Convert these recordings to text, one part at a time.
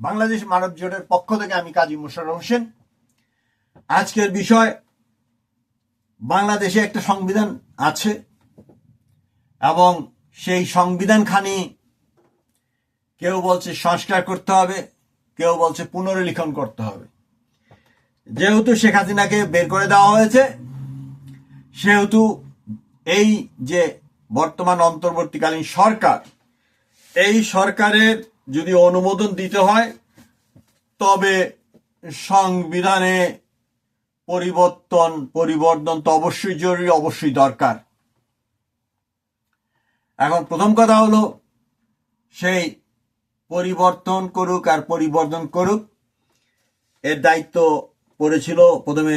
বাংলাদেশ মানব জোটের পক্ষ থেকে আমি কাজী মোশাররফ হোসেন। আজকের বিষয়, বাংলাদেশে একটা সংবিধান আছে এবং সেই সংবিধানখানি কেউ বলছে সংস্কার করতে হবে, কেউ বলছে পুনর্লিখন করতে হবে। যেহেতু শেখ হাসিনাকে বের করে দেওয়া হয়েছে, সেহেতু এই যে বর্তমান অন্তর্বর্তীকালীন সরকার, এই সরকারের যদি অনুমোদন দিতে হয় তবে সংবিধানে পরিবর্তন তো অবশ্যই জরুরি, অবশ্যই দরকার। এখন প্রথম কথা হলো, সেই পরিবর্তন করুক আর পরিবর্তন করুক, এর দায়িত্ব পড়েছিল প্রথমে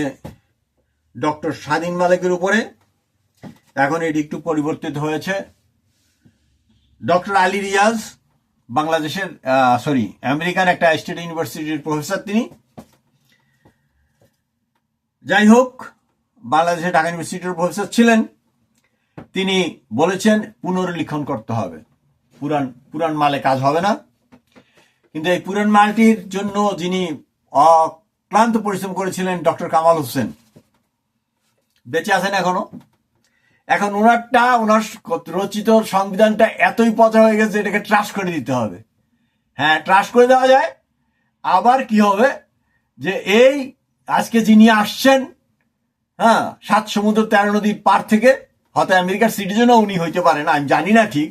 ডক্টর স্বাধীন মালিকের উপরে। এখন এটি একটু পরিবর্তিত হয়েছে। ডক্টর আলী রিয়াজ বাংলাদেশের আমেরিকান একটা স্টেট ইউনিভার্সিটির প্রফেসর তিনি। যাই হোক, বাংলাদেশের ঢাকা ইউনিভার্সিটির প্রফেসর ছিলেন। তিনি বলেছেন পুনর্লিখন করতে হবে, পুরান মালে কাজ হবে না। কিন্তু এই পুরান মালটির জন্য যিনি অক্লান্ত পরিশ্রম করেছিলেন ডক্টর কামাল হোসেন, বেঁচে আছেন এখনো। এখন ওনার রচিত সংবিধানটা এতই পচা হয়ে গেছে, এটাকে ট্রাশ করে দিতে হবে। হ্যাঁ, ট্রাশ করে দেওয়া যায়। আবার কি হবে যে এই আজকে যিনি আসছেন, 7 সমুদ্র 13 নদীর পার থেকে, হয়তো আমেরিকার সিটিজেনও উনি হইতে পারেন, আমি জানি না, ঠিক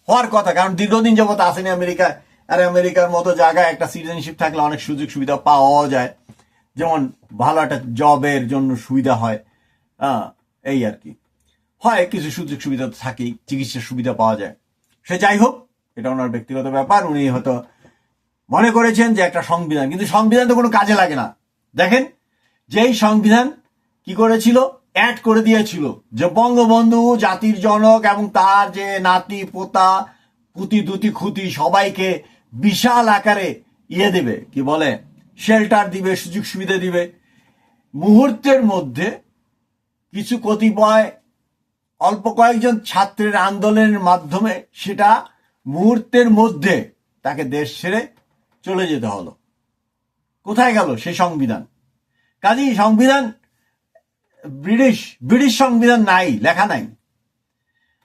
হওয়ার কথা, কারণ দীর্ঘদিন যাবত আসেনি আমেরিকায়। আর আমেরিকার মতো জায়গায় একটা সিটিজেনশিপ থাকলে অনেক সুযোগ সুবিধা পাওয়া যায়, যেমন ভালো একটা জবের জন্য সুবিধা হয়, এই আর কি হয়, কিছু সুযোগ সুবিধা তো থাকেই, চিকিৎসার সুবিধা পাওয়া যায়। সে যাই হোক, এটা ওনার ব্যক্তিগত ব্যাপার। উনি হয়তো মনে করেছেন যে একটা সংবিধান, কিন্তু সংবিধান তো কোনো কাজে লাগে না। দেখেন, যেই সংবিধান কি করেছিল, অ্যাড করে দিয়েছিল যে বঙ্গবন্ধু জাতির জনক এবং তার যে নাতি পোতা পুতি দুতি খুতি সবাইকে বিশাল আকারে দেবে, কি বলে, শেল্টার দিবে, সুযোগ সুবিধা দিবে। মুহূর্তের মধ্যে কিছু কতিপয় অল্প কয়েকজন ছাত্রের আন্দোলনের মাধ্যমে সেটা মুহূর্তের মধ্যে তাকে দেশ ছেড়ে চলে যেতে হলো। কোথায় গেল সেই সংবিধান? কাজেই সংবিধান ব্রিটিশ সংবিধান নাই, লেখা নাই।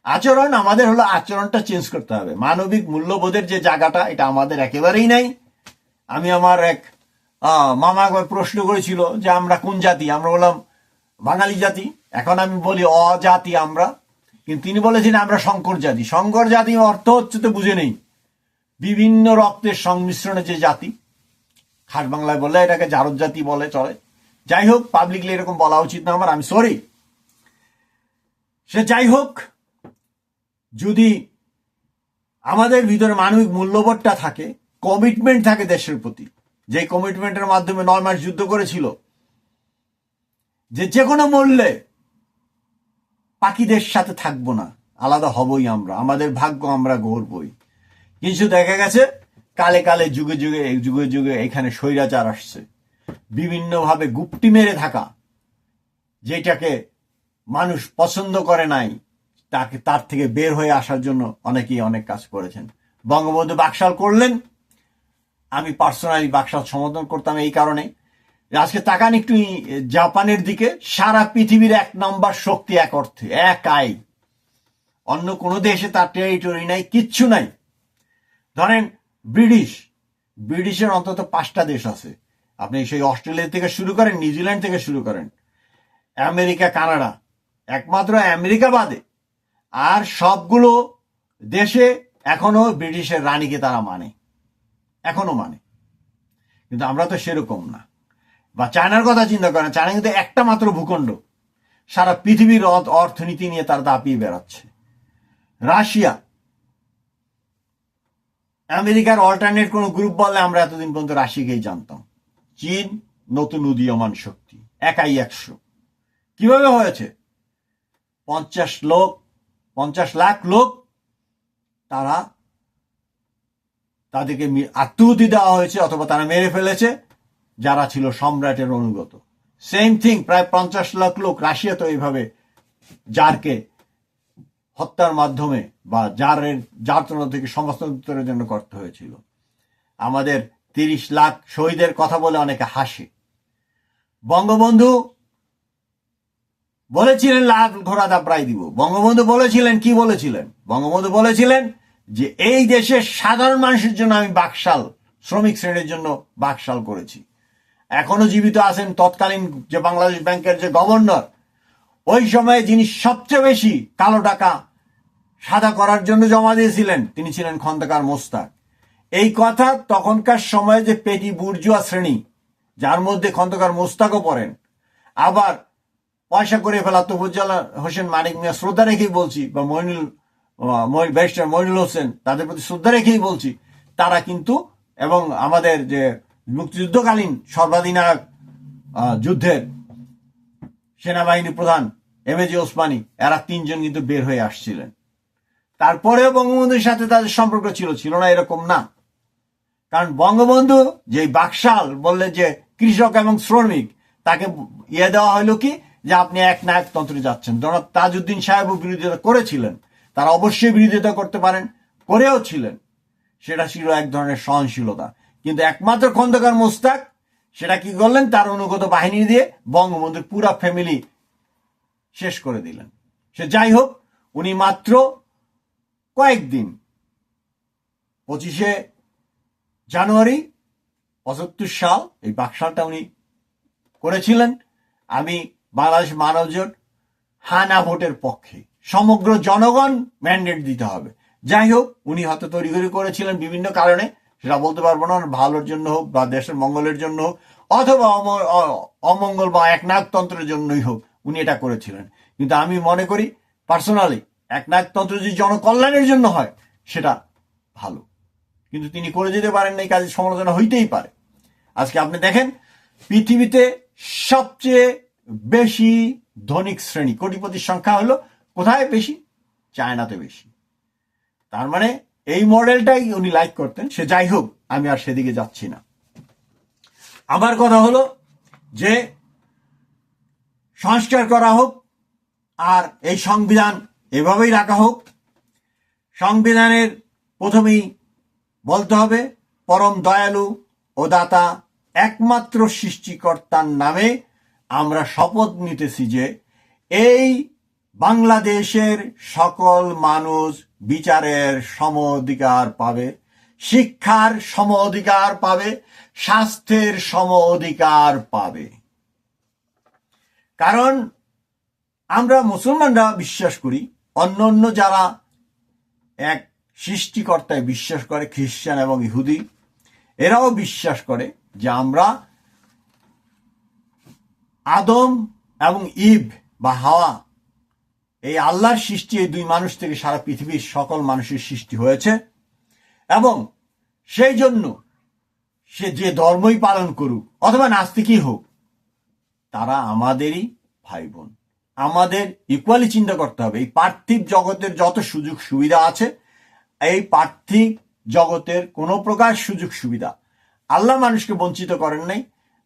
আচরণ আমাদের হলো, আচরণটা চেঞ্জ করতে হবে। মানবিক মূল্যবোধের যে জায়গাটা, এটা আমাদের একেবারেই নাই। আমি আমার এক মামা একবার প্রশ্ন করেছিল যে আমরা কোন জাতি, আমরা বললাম বাঙালি জাতি। এখন আমি বলি অজাতি আমরা, কিন্তু তিনি বলেছেন আমরা শঙ্কর জাতি। শঙ্কর জাতি অর্থ হচ্ছে তো বুঝে নেই, বিভিন্ন রক্তের সংমিশ্রণে যে জাতি। খাস বাংলায় বললে এটাকে জারদ জাতি বলে চলে। যাই হোক, পাবলিকলি এরকম বলা উচিত না আমার, আমি সরি। সে যাই হোক, যদি আমাদের ভিতরে মানবিক মূল্যবোধটা থাকে, কমিটমেন্ট থাকে দেশের প্রতি, যে কমিটমেন্টের মাধ্যমে 9 মাস যুদ্ধ করেছিল, যে কোনো মূল্যে পাখিদের সাথে থাকবো না, আলাদা হবই আমরা, আমাদের ভাগ্য আমরা গড়বই। কিছু দেখা গেছে কালে কালে যুগে যুগে এখানে স্বৈরাচার আসছে, বিভিন্নভাবে গুপ্তি মেরে থাকা, যেটাকে মানুষ পছন্দ করে নাই, তার থেকে বের হয়ে আসার জন্য অনেকেই অনেক কাজ করেছেন। বঙ্গবন্ধু বাকশাল করলেন, আমি পার্সোনালি বাকশাল সমর্থন করতাম এই কারণে। আজকে তাকান একটু জাপানের দিকে, সারা পৃথিবীর 1 নম্বর শক্তি, এক অর্থে একাই। অন্য কোনো দেশে তার টেরিটরি নাই, কিচ্ছু নাই। ধরেন ব্রিটিশের অন্তত 5টা দেশ আছে। আপনি সেই অস্ট্রেলিয়া থেকে শুরু করেন, নিউজিল্যান্ড থেকে শুরু করেন, আমেরিকা, কানাডা, একমাত্র আমেরিকা বাদে আর সবগুলো দেশে এখনো ব্রিটিশের রানীকে তারা মানে, এখনো মানে। কিন্তু আমরা তো সেরকম না। বা চায়নার কথা চিন্তা করেন, চায়না কিন্তু একটা মাত্র ভূখণ্ড, সারা পৃথিবীর অর্থনীতি নিয়ে তারা দাপিয়ে বেড়াচ্ছে। রাশিয়া, আমেরিকার অল্টারনেট কোন গ্রুপ বললে আমরা এতদিন পর্যন্ত রাশিয়াকেই জানতাম। চীন নতুন উদীয়মান শক্তি, একাই 100। কিভাবে হয়েছে? 50 লাখ লোক তাদেরকে আত্মহুতি দেওয়া হয়েছে, অথবা তারা মেরে ফেলেছে যারা ছিল সম্রাটের অনুগত। সেম থিং, প্রায় 50 লাখ লোক রাশিয়া তো এইভাবে জারকে হত্যার মাধ্যমে বা যাতনা থেকে সমাজতন্ত্রের জন্য করতে হয়েছিল। আমাদের 30 লাখ শহীদের কথা বলে অনেকে হাসে। বঙ্গবন্ধু বলেছিলেন লাল ঘোড়া দাপড়াই দিব। বঙ্গবন্ধু বলেছিলেন, কি বলেছিলেন? বঙ্গবন্ধু বলেছিলেন যে এই দেশের সাধারণ মানুষের জন্য আমি বাকশাল, শ্রমিক শ্রেণীর জন্য বাকশাল করেছি। এখনো জীবিত আছেন তৎকালীন যে বাংলাদেশ ব্যাংকের যে গভর্নর, ওই সময়ে যিনি সবচেয়ে বেশি কালো টাকা সাদা করার জন্য জমা দিয়েছিলেন তিনি ছিলেন খন্দকার মোস্তাক। এই কথা তখনকার সময়ে যে পেটি বুর্জুয়া শ্রেণী, যার মধ্যে খন্দকার মোস্তাকও পড়েন, আবার পয়সা করে ফেলা তোফাজ্জল হোসেন মানিক মিয়া শ্রদ্ধা রেখেই বলছি, বা ব্যারিস্টার মইনুল হোসেন, তাদের প্রতি শ্রদ্ধা রেখেই বলছি, তারা কিন্তু, এবং আমাদের যে মুক্তিযুদ্ধকালীন সর্বাধিনায়ক যুদ্ধের সেনাবাহিনী প্রধান এমএজি ওসমানী, এরা 3 জন কিন্তু বের হয়ে আসছিলেন। তারপরেও বঙ্গবন্ধুর সাথে তাদের সম্পর্ক ছিল না এরকম না। কারণ বঙ্গবন্ধু যে বাকশাল বললেন যে কৃষক এবং শ্রমিক, তাকে দেওয়া হলো কি যে আপনি এক নায়কতন্ত্রে যাচ্ছেন। জনাব তাজউদ্দিন সাহেবও বিরোধিতা করেছিলেন, তারা অবশ্যই বিরোধিতা করতে পারেন, করেও ছিলেন। সেটা ছিল এক ধরনের সহনশীলতা। কিন্তু একমাত্র খন্দকার মোস্তাক সেটা কি করলেন, তার অনুগত বাহিনী দিয়ে বঙ্গবন্ধুর পুরা ফ্যামিলি শেষ করে দিলেন। সে যাই হোক, উনি মাত্র কয়েকদিন 25শে জানুয়ারি 75 সাল এই বাকশালটা উনি করেছিলেন। আমি বাংলাদেশ মানব জোট হানা ভোটের পক্ষে, সমগ্র জনগণ ম্যান্ডেট দিতে হবে। যাই হোক, উনি হয়তো তৈরি করেছিলেন বিভিন্ন কারণে, সেটা বলতে পারবো না, ভালোর জন্য হোক বা দেশের মঙ্গলের জন্য হোক, অথবা অমঙ্গল বা একনায়কতন্ত্রের জন্যই হোক, উনি এটা করেছিলেন। কিন্তু আমি মনে করি পার্সোনালি, একনায়কতন্ত্র যদি জনকল্যাণের জন্য হয় সেটা ভালো, কিন্তু তিনি করে যেতে পারেন না, এই কাজের সমালোচনা হইতেই পারে। আজকে আপনি দেখেন, পৃথিবীতে সবচেয়ে বেশি ধনিক শ্রেণী, কোটিপতির সংখ্যা হলো কোথায় বেশি? চায়নাতে বেশি। তার মানে এই মডেলটাই উনি লাইক করতেন। সে যাই হোক, আমি আর সেদিকে যাচ্ছি না। আমার কথা হলো যে সংস্কার করা হোক, আর এই সংবিধান এভাবেই রাখা হোক। সংবিধানের প্রথমেই বলতে হবে, পরম দয়ালু ও দাতা একমাত্র সৃষ্টিকর্তার নামে আমরা শপথ নিতেছি যে এই বাংলাদেশের সকল মানুষ বিচারের সম অধিকার পাবে, শিক্ষার সম অধিকার পাবে, স্বাস্থ্যের সম অধিকার পাবে। কারণ আমরা মুসলমানরা বিশ্বাস করি, অন্য যারা এক সৃষ্টিকর্তায় বিশ্বাস করে, খ্রিস্টান এবং ইহুদি, এরাও বিশ্বাস করে যে আমরা আদম এবং ইভ বা হাওয়া, এই আল্লাহর সৃষ্টি, এই 2 মানুষ থেকে সারা পৃথিবীর সকল মানুষের সৃষ্টি হয়েছে। এবং সেই জন্য সে যে ধর্মই পালন করুক অথবা নাস্তিকই হোক, তারা আমাদেরই ভাই বোন। আমাদের ইকুয়ালি চিন্তা করতে হবে। এই পার্থিব জগতের যত সুযোগ সুবিধা আছে, এই পার্থিব জগতের কোনো প্রকার সুযোগ সুবিধা আল্লাহ মানুষকে বঞ্চিত করেন নাই।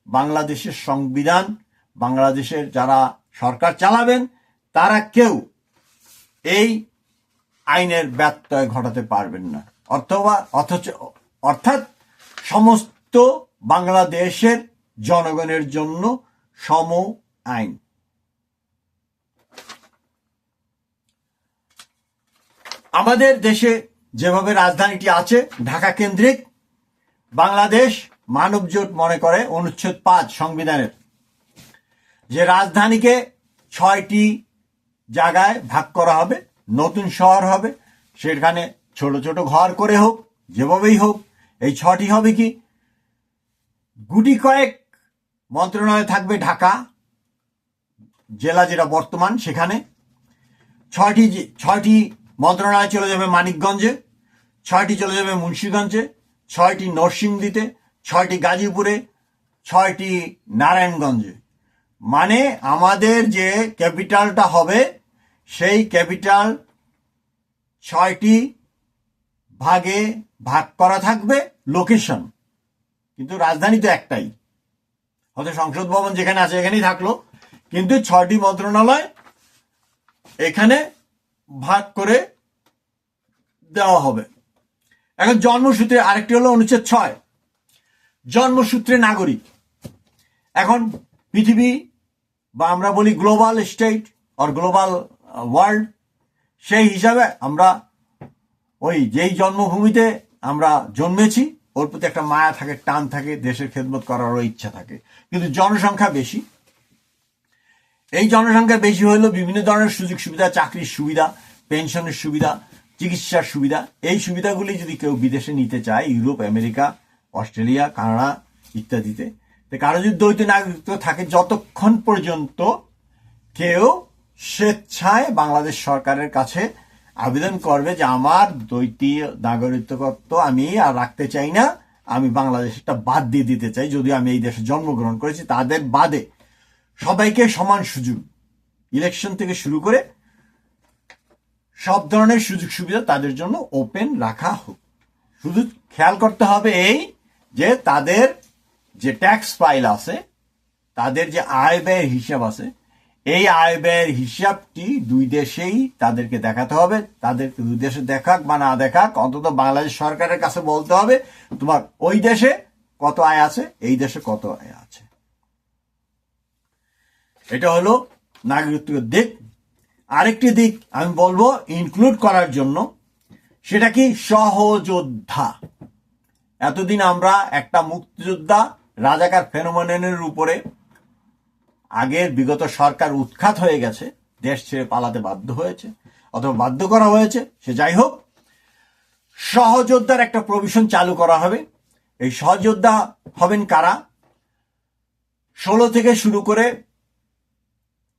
বাংলাদেশের সংবিধান, বাংলাদেশের যারা সরকার চালাবেন, তারা কেউ এই আইনের ব্যত্যয় ঘটাতে পারবেন না। অর্থাৎ সমস্ত বাংলাদেশের জনগণের জন্য সম আইন। আমাদের দেশে যেভাবে রাজধানীটি আছে ঢাকা কেন্দ্রিক, বাংলাদেশ মানব জোট মনে করে অনুচ্ছেদ 5 সংবিধানের যে রাজধানীকে 6টি জায়গায় ভাগ করা হবে, নতুন শহর হবে, সেখানে ছোট ছোট ঘর করে হোক, যেভাবেই হোক। এই 6টি হবে কি, গুটি কয়েক মন্ত্রণালয় থাকবে ঢাকা জেলা যেটা বর্তমান, সেখানে 6টি মন্ত্রণালয় চলে যাবে মানিকগঞ্জে, 6টি চলে যাবে মুন্সিগঞ্জে, 6টি নরসিংদীতে, 6টি গাজীপুরে, 6টি নারায়ণগঞ্জে। মানে আমাদের যে ক্যাপিটালটা হবে, সেই ক্যাপিটাল 6টি ভাগে ভাগ করা থাকবে লোকেশন, কিন্তু রাজধানী তো একটাই। হয়তো সংসদ ভবন যেখানে আছে এখানেই থাকলো, কিন্তু 6টি মন্ত্রণালয় এখানে ভাগ করে দেওয়া হবে। এখন জন্মসূত্রে আরেকটি হলো অনুচ্ছেদ 6, জন্মসূত্রে নাগরিক। এখন পৃথিবী বা আমরা বলি গ্লোবাল স্টেট আর গ্লোবাল ওয়ার্ল্ড, সেই হিসাবে আমরা ওই যেই জন্মভূমিতে আমরা জন্মেছি ওর প্রতি একটা মায়া থাকে, টান থাকে, দেশের খেদমত করারও ইচ্ছা থাকে। কিন্তু জনসংখ্যা বেশি, এই জনসংখ্যা বেশি হলেও বিভিন্ন ধরনের সুযোগ সুবিধা, চাকরির সুবিধা, পেনশনের সুবিধা, চিকিৎসার সুবিধা, এই সুবিধাগুলি যদি কেউ বিদেশে নিতে চায়, ইউরোপ, আমেরিকা, অস্ট্রেলিয়া, কানাডা ইত্যাদিতে, কারো যদি দ্বৈত নাগরিকত্ব থাকে, যতক্ষণ পর্যন্ত কেউ স্বেচ্ছায় বাংলাদেশ সরকারের কাছে আবেদন করবে যে আমার দ্বৈত নাগরিকত্ব আমি আর রাখতে চাই না, আমি বাংলাদেশটা বাদ দিয়ে দিতে চাই, যদি আমি এই দেশে জন্মগ্রহণ করেছি, তাদের বাদে সবাইকে সমান সুযোগ, ইলেকশন থেকে শুরু করে সব ধরনের সুযোগ সুবিধা তাদের জন্য ওপেন রাখা হোক। শুধু খেয়াল করতে হবে এই যে তাদের যে ট্যাক্স ফাইল আছে, তাদের যে আয় ব্যয়ের হিসাব আছে, এই আয় ব্যয়ের হিসাবটি দুই দেশেই তাদেরকে দেখাতে হবে। তাদেরকে দুই দেশে দেখাক বা না দেখাক, অন্তত বাংলাদেশ সরকারের কাছে বলতে হবে তোমার ওই দেশে কত আয় আছে, এই দেশে কত আয় আছে। এটা হলো নাগরিকত্বের দিক। আরেকটি দিক আমি বলবো ইনক্লুড করার জন্য, সেটা কি সহযোদ্ধা। এতদিন আমরা একটা মুক্তিযোদ্ধা রাজাকার ফেনোমেননের উপরে আগের বিগত সরকার উৎখাত হয়ে গেছে, দেশ ছেড়ে পালাতে বাধ্য হয়েছে অথবা বাধ্য করা হয়েছে, সে যাই হোক, সহযোদ্ধার একটা প্রভিশন চালু করা হবে। এই সহযোদ্ধা হবেন কারা? 16 থেকে শুরু করে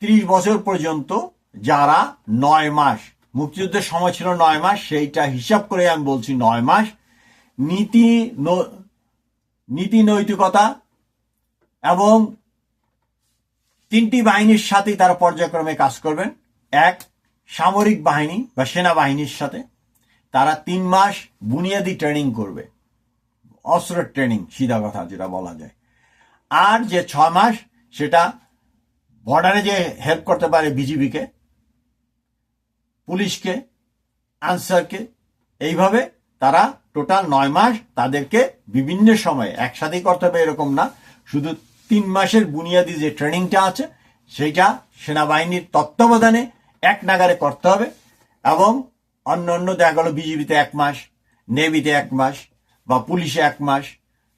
30 বছর পর্যন্ত যারা 9 মাস, মুক্তিযুদ্ধের সময় ছিল 9 মাস, সেইটা হিসাব করে আমি বলছি 9 মাস, নীতি নৈতিকতা এবং 3টি বাহিনীর সাথেই তারা পর্যায়ক্রমে কাজ করবেন। এক, সামরিক বাহিনী বা সেনাবাহিনীর সাথে তারা 3 মাস বুনিয়াদি ট্রেনিং করবে, অস্ত্র ট্রেনিং, সিধা কথা যেটা বলা যায়। আর যে 6 মাস, সেটা বর্ডারে যে হেল্প করতে পারে বিজিবিকে, পুলিশকে, আনসারকে, এইভাবে তারা টোটাল 9 মাস তাদেরকে বিভিন্ন সময়ে একসাথেই করতে হবে এরকম না, শুধু 3 মাসের বুনিয়াদি যে ট্রেনিংটা আছে সেইটা সেনাবাহিনীর তত্ত্বাবধানে এক নাগারে করতে হবে। এবং অন্য দেখা গেল বিজিবিতে 1 মাস, নেভিতে 1 মাস, বা পুলিশে 1 মাস,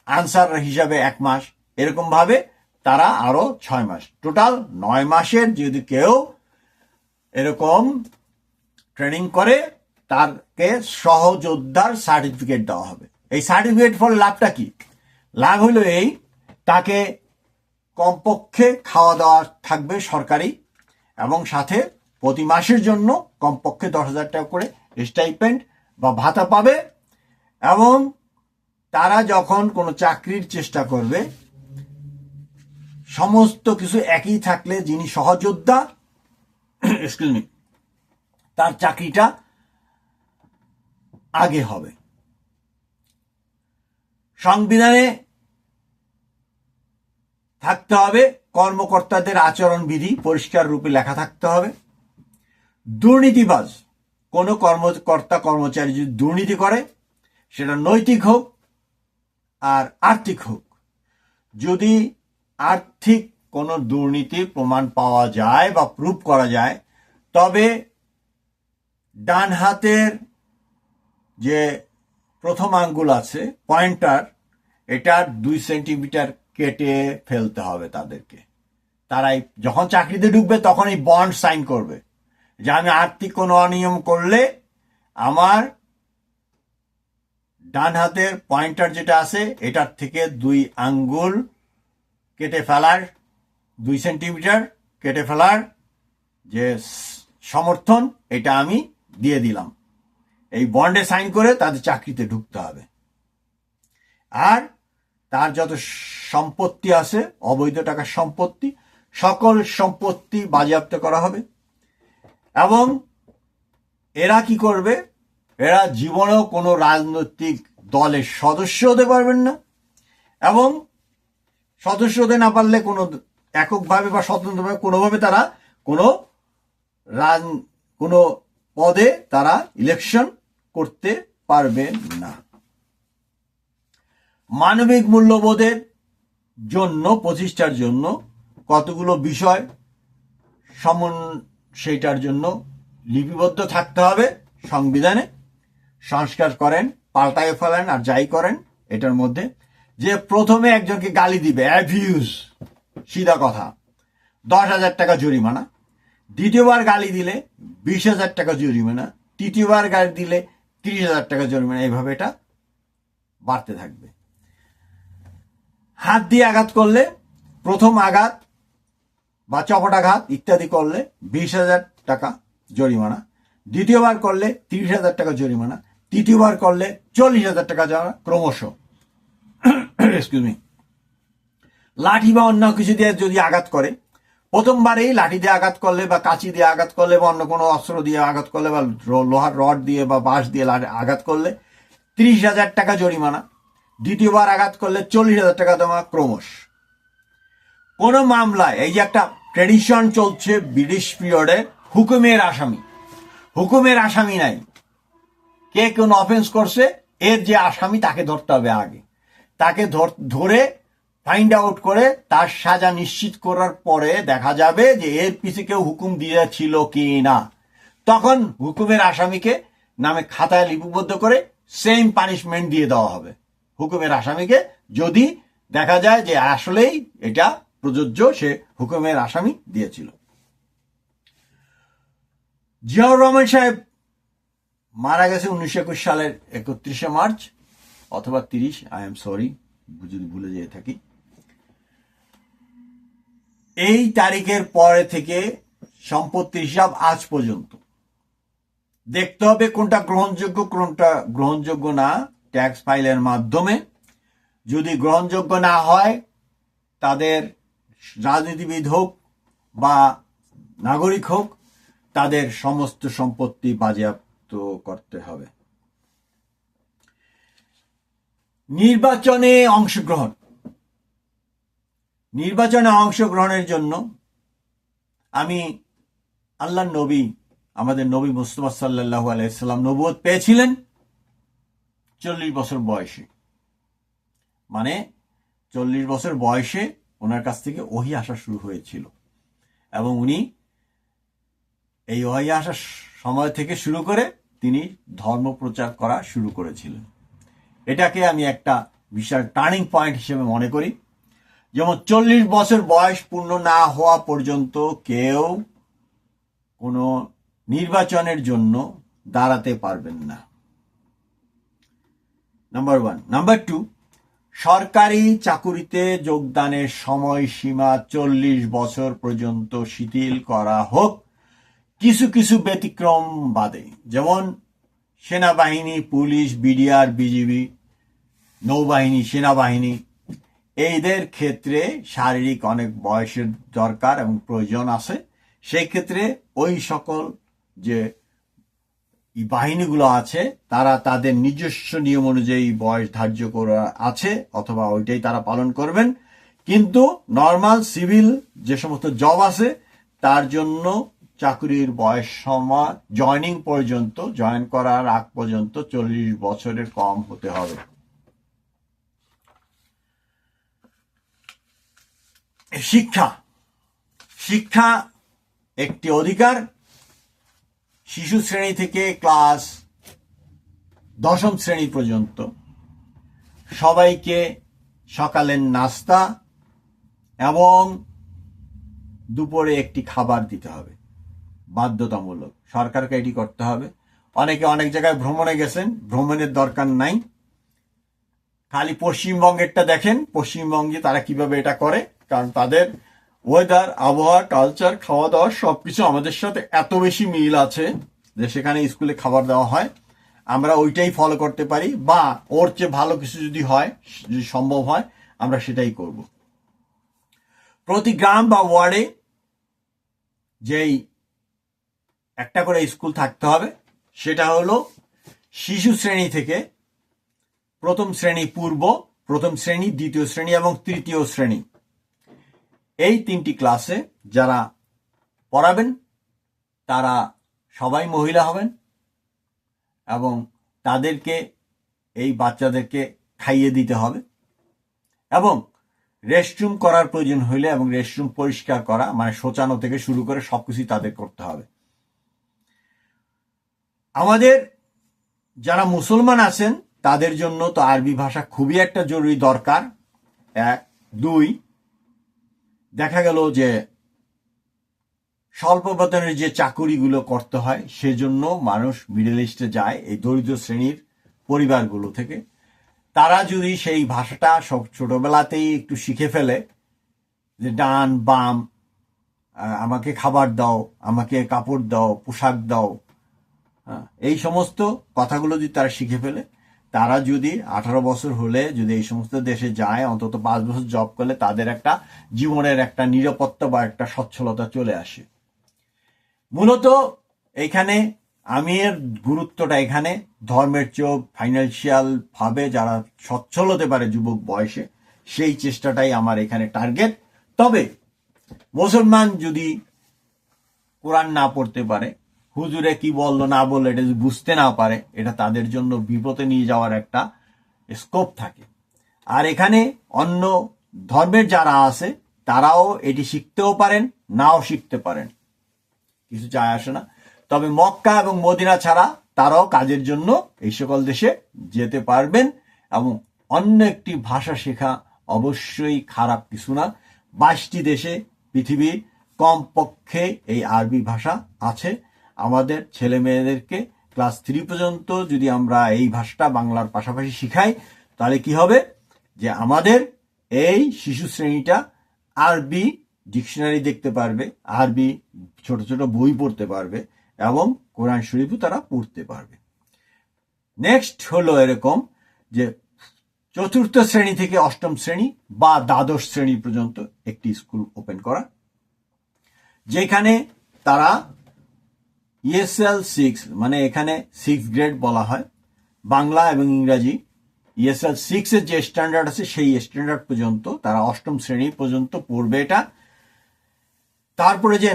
আনসার হিসাবে 1 মাস, এরকম ভাবে তারা আরো 6 মাস, টোটাল 9 মাসের যদি কেউ এরকম ট্রেনিং করে, তারকে সহযোদ্ধার সার্টিফিকেট দেওয়া হবে। এই সার্টিফিকেট ফলে লাভটা কি? লাভ হলো এই, তাকে কমপক্ষে খাওয়া দাওয়া থাকবে সরকারি, এবং সাথে প্রতি মাসের জন্য কমপক্ষে 10,000 টাকা করে স্টাইপেন্ড বা ভাতা পাবে। এবং তারা যখন কোনো চাকরির চেষ্টা করবে, সমস্ত কিছু একই থাকলে যিনি সহযোদ্ধা তার চাকরিটা আগে হবে। সংবিধানে থাকতে হবে কর্মকর্তাদের আচরণবিধি, পরিষ্কার রূপে লেখা থাকতে হবে। দুর্নীতিবাজ কোনো কর্মকর্তা কর্মচারী যদি দুর্নীতি করে, সেটা নৈতিক হোক আর আর্থিক হোক, যদি আর্থিক কোনো দুর্নীতির প্রমাণ পাওয়া যায় বা প্রুভ করা যায়, তবে ডান হাতের যে প্রথম আঙ্গুল আছে, পয়েন্টার, এটার 2 সেন্টিমিটার কেটে ফেলতে হবে তাদেরকে। তারাই যখন চাকরিতে ঢুকবে তখন এই বন্ড সাইন করবে যে আমি আর্থিক কোনো অনিয়ম করলে আমার ডান হাতের পয়েন্টার যেটা আছে এটার থেকে 2 আঙ্গুল কেটে ফেলার, 2 সেন্টিমিটার কেটে ফেলার যে সমর্থন, এটা আমি দিয়ে দিলাম। এই বন্ডে সাইন করে তাদের চাকরিতে ঢুকতে হবে। আর তার যত সম্পত্তি আছে, অবৈধ টাকার সম্পত্তি, সকল সম্পত্তি বাজেয়াপ্ত করা হবে। এবং এরা কি করবে? এরা জীবনেও কোনো রাজনৈতিক দলের সদস্য হতে পারবেন না, এবং সদস্য হতে না পারলে কোনো এককভাবে বা স্বতন্ত্রভাবে কোনোভাবে তারা কোনো পদে তারা ইলেকশন করতে পারবে না। মানবিক মূল্যবোধের জন্য প্রতিষ্ঠার জন্য কতগুলো বিষয় সেইটার জন্য লিপিবদ্ধ থাকতে হবে সংবিধানে। সংস্কার করেন, পাল্টায় ফেলেন আর যাই করেন, এটার মধ্যে যে প্রথমে একজনকে গালি দিবে, অ্যাবিউজ, সিধা কথা, 10,000 টাকা জরিমানা। দ্বিতীয়বার গালি দিলে 20,000 টাকা জরিমানা। তৃতীয়বার গালি দিলে 30,000 টাকা জরিমানা। এইভাবে এটা বাড়তে থাকবে। হাত দিয়ে আঘাত করলে, প্রথম আঘাত বা চপটাঘাত ইত্যাদি করলে 20,000 টাকা জরিমানা। দ্বিতীয়বার করলে 30,000 টাকা জরিমানা। তৃতীয়বার করলে 40,000 টাকা জরিমানা, ক্রমশ। Excuse me. লাঠি বা অন্য কিছু দিয়ে যদি আঘাত করে, প্রথমবারেই লাঠি দিয়ে আঘাত করলে বা কাঁচি দিয়ে আঘাত করলে বা অন্য কোনো অস্ত্র দিয়ে আঘাত করলে বা লোহার রড দিয়ে বা বাঁশ দিয়ে আঘাত করলে 30,000 টাকা জরিমানা। দ্বিতীয়বার আঘাত করলে 40,000 টাকা জমা, ক্রমশ। কোন মামলায়, এই যে একটা ট্রেডিশন চলছে ব্রিটিশ পিরিয়ডে, হুকুমের আসামি নাই। কে কোন অফেন্স করছে, এর যে আসামি তাকে ধরতে হবে আগে। তাকে ধরে ফাইন্ড আউট করে তার সাজা নিশ্চিত করার পরে দেখা যাবে যে এর পিছে কেউ হুকুম দিয়েছিল কি না। তখন হুকুমের আসামিকে নামে খাতায় লিপিবদ্ধ করে সেম পানিশমেন্ট দিয়ে দেওয়া হবে হুকুমের আসামিকে, যদি দেখা যায় যে আসলেই এটা প্রযোজ্য, সে হুকুমের আসামি দিয়েছিল। জিয়াউর রহমান সাহেব মারা গেছে 1921 সালের 31শে মার্চ অথবা 30, আই এম সরি যদি ভুলে যেয়ে থাকি। এই তারিখের পরে থেকে সম্পত্তির হিসাব আজ পর্যন্ত দেখতে হবে কোনটা গ্রহণযোগ্য কোনটা গ্রহণযোগ্য না, ট্যাক্স ফাইলের মাধ্যমে। যদি গ্রহণযোগ্য না হয়, তাদের রাজনীতিবিদ হোক বা নাগরিক হোক, তাদের সমস্ত সম্পত্তি বাজেয়াপ্ত করতে হবে। নির্বাচনে অংশগ্রহণের জন্য আমি আল্লাহর নবী, আমাদের নবী মুস্তাফা সাল্লাল্লাহু আলাইহি সাল্লাম নবুয়ত পেয়েছিলেন 40 বছর বয়সে। মানে 40 বছর বয়সে ওনার কাছ থেকে ওহী আসা শুরু হয়েছিল এবং উনি এই ওহী আসার সময় থেকে শুরু করে তিনি ধর্ম প্রচার করা শুরু করেছিলেন। এটাকে আমি একটা বিশাল টার্নিং পয়েন্ট হিসেবে মনে করি। যেমন 40 বছর বয়স পূর্ণ না হওয়া পর্যন্ত কেউ কোনো নির্বাচনের জন্য দাঁড়াতে পারবেন না, নাম্বার 1। নাম্বার 2, সরকারি চাকুরিতে যোগদানের সময়সীমা 40 বছর পর্যন্ত শিথিল করা হোক, কিছু কিছু ব্যতিক্রম বাদে। যেমন সেনাবাহিনী, পুলিশ, বিডিআর, বিজিবি, নৌবাহিনী, সেনাবাহিনী, এইদের ক্ষেত্রে শারীরিক অনেক বয়সের দরকার এবং প্রয়োজন আছে। সেই ক্ষেত্রে ওই সকল যে বাহিনীগুলো আছে তারা তাদের নিজস্ব নিয়ম অনুযায়ী বয়স ধার্য করা আছে, অথবা ওইটাই তারা পালন করবেন। কিন্তু নর্মাল সিভিল যে সমস্ত জব আছে তার জন্য চাকরির বয়স সময় জয়েন করার আগ পর্যন্ত 40 বছরের কম হতে হবে। শিক্ষা একটি অধিকার। শিশু শ্রেণী থেকে ক্লাস 10ম শ্রেণী পর্যন্ত সবাইকে সকালের নাস্তা এবং দুপুরে একটি খাবার দিতে হবে, বাধ্যতামূলক। সরকারকে এটি করতে হবে। অনেকে অনেক জায়গায় ভ্রমণে গেছেন, ভ্রমণের দরকার নাই। খালি পশ্চিমবঙ্গেরটা দেখেন, পশ্চিমবঙ্গে তারা কিভাবে এটা করে, কারণ তাদের ওয়েদার, আবহাওয়া, কালচার, খাওয়া দাওয়া সবকিছু আমাদের সাথে এত বেশি মিল আছে যে সেখানে স্কুলে খাবার দেওয়া হয়, আমরা ওইটাই ফলো করতে পারি, বা ওর চেয়ে ভালো কিছু যদি হয়, যদি সম্ভব হয়, আমরা সেটাই করব। প্রতি গ্রাম বা ওয়ার্ডে যেই একটা করে স্কুল থাকতে হবে, সেটা হলো শিশু শ্রেণী থেকে 1ম শ্রেণী পূর্ব, 1ম শ্রেণী, 2য় শ্রেণী এবং 3য় শ্রেণী। এই 3টি ক্লাসে যারা পড়াবেন তারা সবাই মহিলা হবেন এবং তাদেরকে এই বাচ্চাদেরকে খাইয়ে দিতে হবে এবং রেস্টরুম করার প্রয়োজন হইলে এবং রেস্টরুম পরিষ্কার করা মানে শোচানো থেকে শুরু করে সবকিছুই তাদের করতে হবে। আমাদের যারা মুসলমান আছেন তাদের জন্য তো আরবি ভাষা খুবই একটা জরুরি দরকার। 1 2 দেখা গেল যে স্বল্প বেতনের যে চাকুরিগুলো করতে হয় সেজন্য মানুষ মিডল ইস্টে যায় এই দরিদ্র শ্রেণীর পরিবারগুলো থেকে। তারা যদি সেই ভাষাটা সব ছোটবেলাতেই একটু শিখে ফেলে যে ডান বাম, আমাকে খাবার দাও, আমাকে কাপড় দাও, পোশাক দাও, এই সমস্ত কথাগুলো যদি তারা শিখে ফেলে, তারা যদি 18 বছর হলে যদি এই সমস্ত দেশে যায়, অন্তত 5 বছর জব করলে তাদের একটা জীবনের একটা নিরাপত্তা বা একটা সচ্ছলতা চলে আসে। মূলত এইখানে আমি এর গুরুত্বটা এখানে ধর্মের চেয়েও ফাইন্যান্সিয়াল ভাবে যারা সচ্ছল হতে পারে যুবক বয়সে, সেই চেষ্টাটাই আমার এখানে টার্গেট। তবে মুসলমান যদি কোরআন না পড়তে পারে, হুজুরে কি বললো না বললো এটা যদি বুঝতে না পারে, এটা তাদের জন্য বিপদে নিয়ে যাওয়ার একটা স্কোপ থাকে। আর এখানে অন্য ধর্মের যারা আছে তারাও এটি শিখতেও পারেন, নাও শিখতে পারেন, কিছু যায় আসে না। তবে মক্কা এবং মদিনা ছাড়া তারাও কাজের জন্য এই সকল দেশে যেতে পারবেন এবং অন্য একটি ভাষা শেখা অবশ্যই খারাপ কিছু না। 22টি দেশে পৃথিবীর কমপক্ষে এই আরবি ভাষা আছে। আমাদের ছেলে মেয়েদেরকে ক্লাস 3 পর্যন্ত যদি আমরা এই ভাষাটা বাংলার পাশাপাশি শিখাই, তাহলে কি হবে যে আমাদের এই শিশু শ্রেণীটা আরবি ডিকশনারি দেখতে পারবে, আরবি ছোট ছোট বই পড়তে পারবে এবং কোরআন শরীফও তারা পড়তে পারবে। নেক্সট হলো এরকম যে 4র্থ শ্রেণী থেকে 8ম শ্রেণী বা দ্বাদশ শ্রেণী পর্যন্ত একটি স্কুল ওপেন করা, যেখানে তারা ESL 6 মানে এখানে 6 গ্রেড বলা হয়, বাংলা এবং ইংরাজি ESL 6 এর যে স্ট্যান্ডার্ড আছে সেই স্ট্যান্ডার্ড পর্যন্ত তারা 8ম শ্রেণী পর্যন্ত পড়বে এটা। তারপরে যে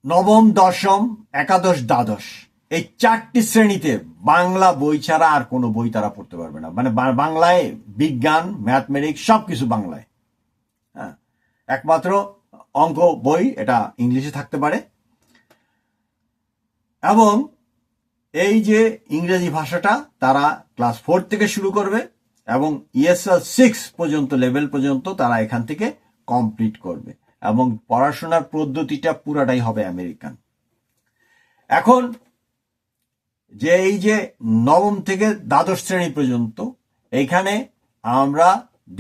9ম 10ম একাদশ দ্বাদশ এই 4টি শ্রেণীতে বাংলা বই ছাড়া আর কোনো বই তারা পড়তে পারবে না। মানে বাংলায় বিজ্ঞান, ম্যাথমেটিক্স সবকিছু বাংলায়, হ্যাঁ, একমাত্র অঙ্ক বই এটা ইংলিশে থাকতে পারে। এবং এই যে ইংরেজি ভাষাটা তারা ক্লাস 4 থেকে শুরু করবে এবং ESL 6 পর্যন্ত লেভেল পর্যন্ত তারা এখান থেকে কমপ্লিট করবে এবং পড়াশোনার পদ্ধতিটা পুরাটাই হবে আমেরিকান। এখন যে এই যে 9ম থেকে দ্বাদশ শ্রেণী পর্যন্ত এইখানে আমরা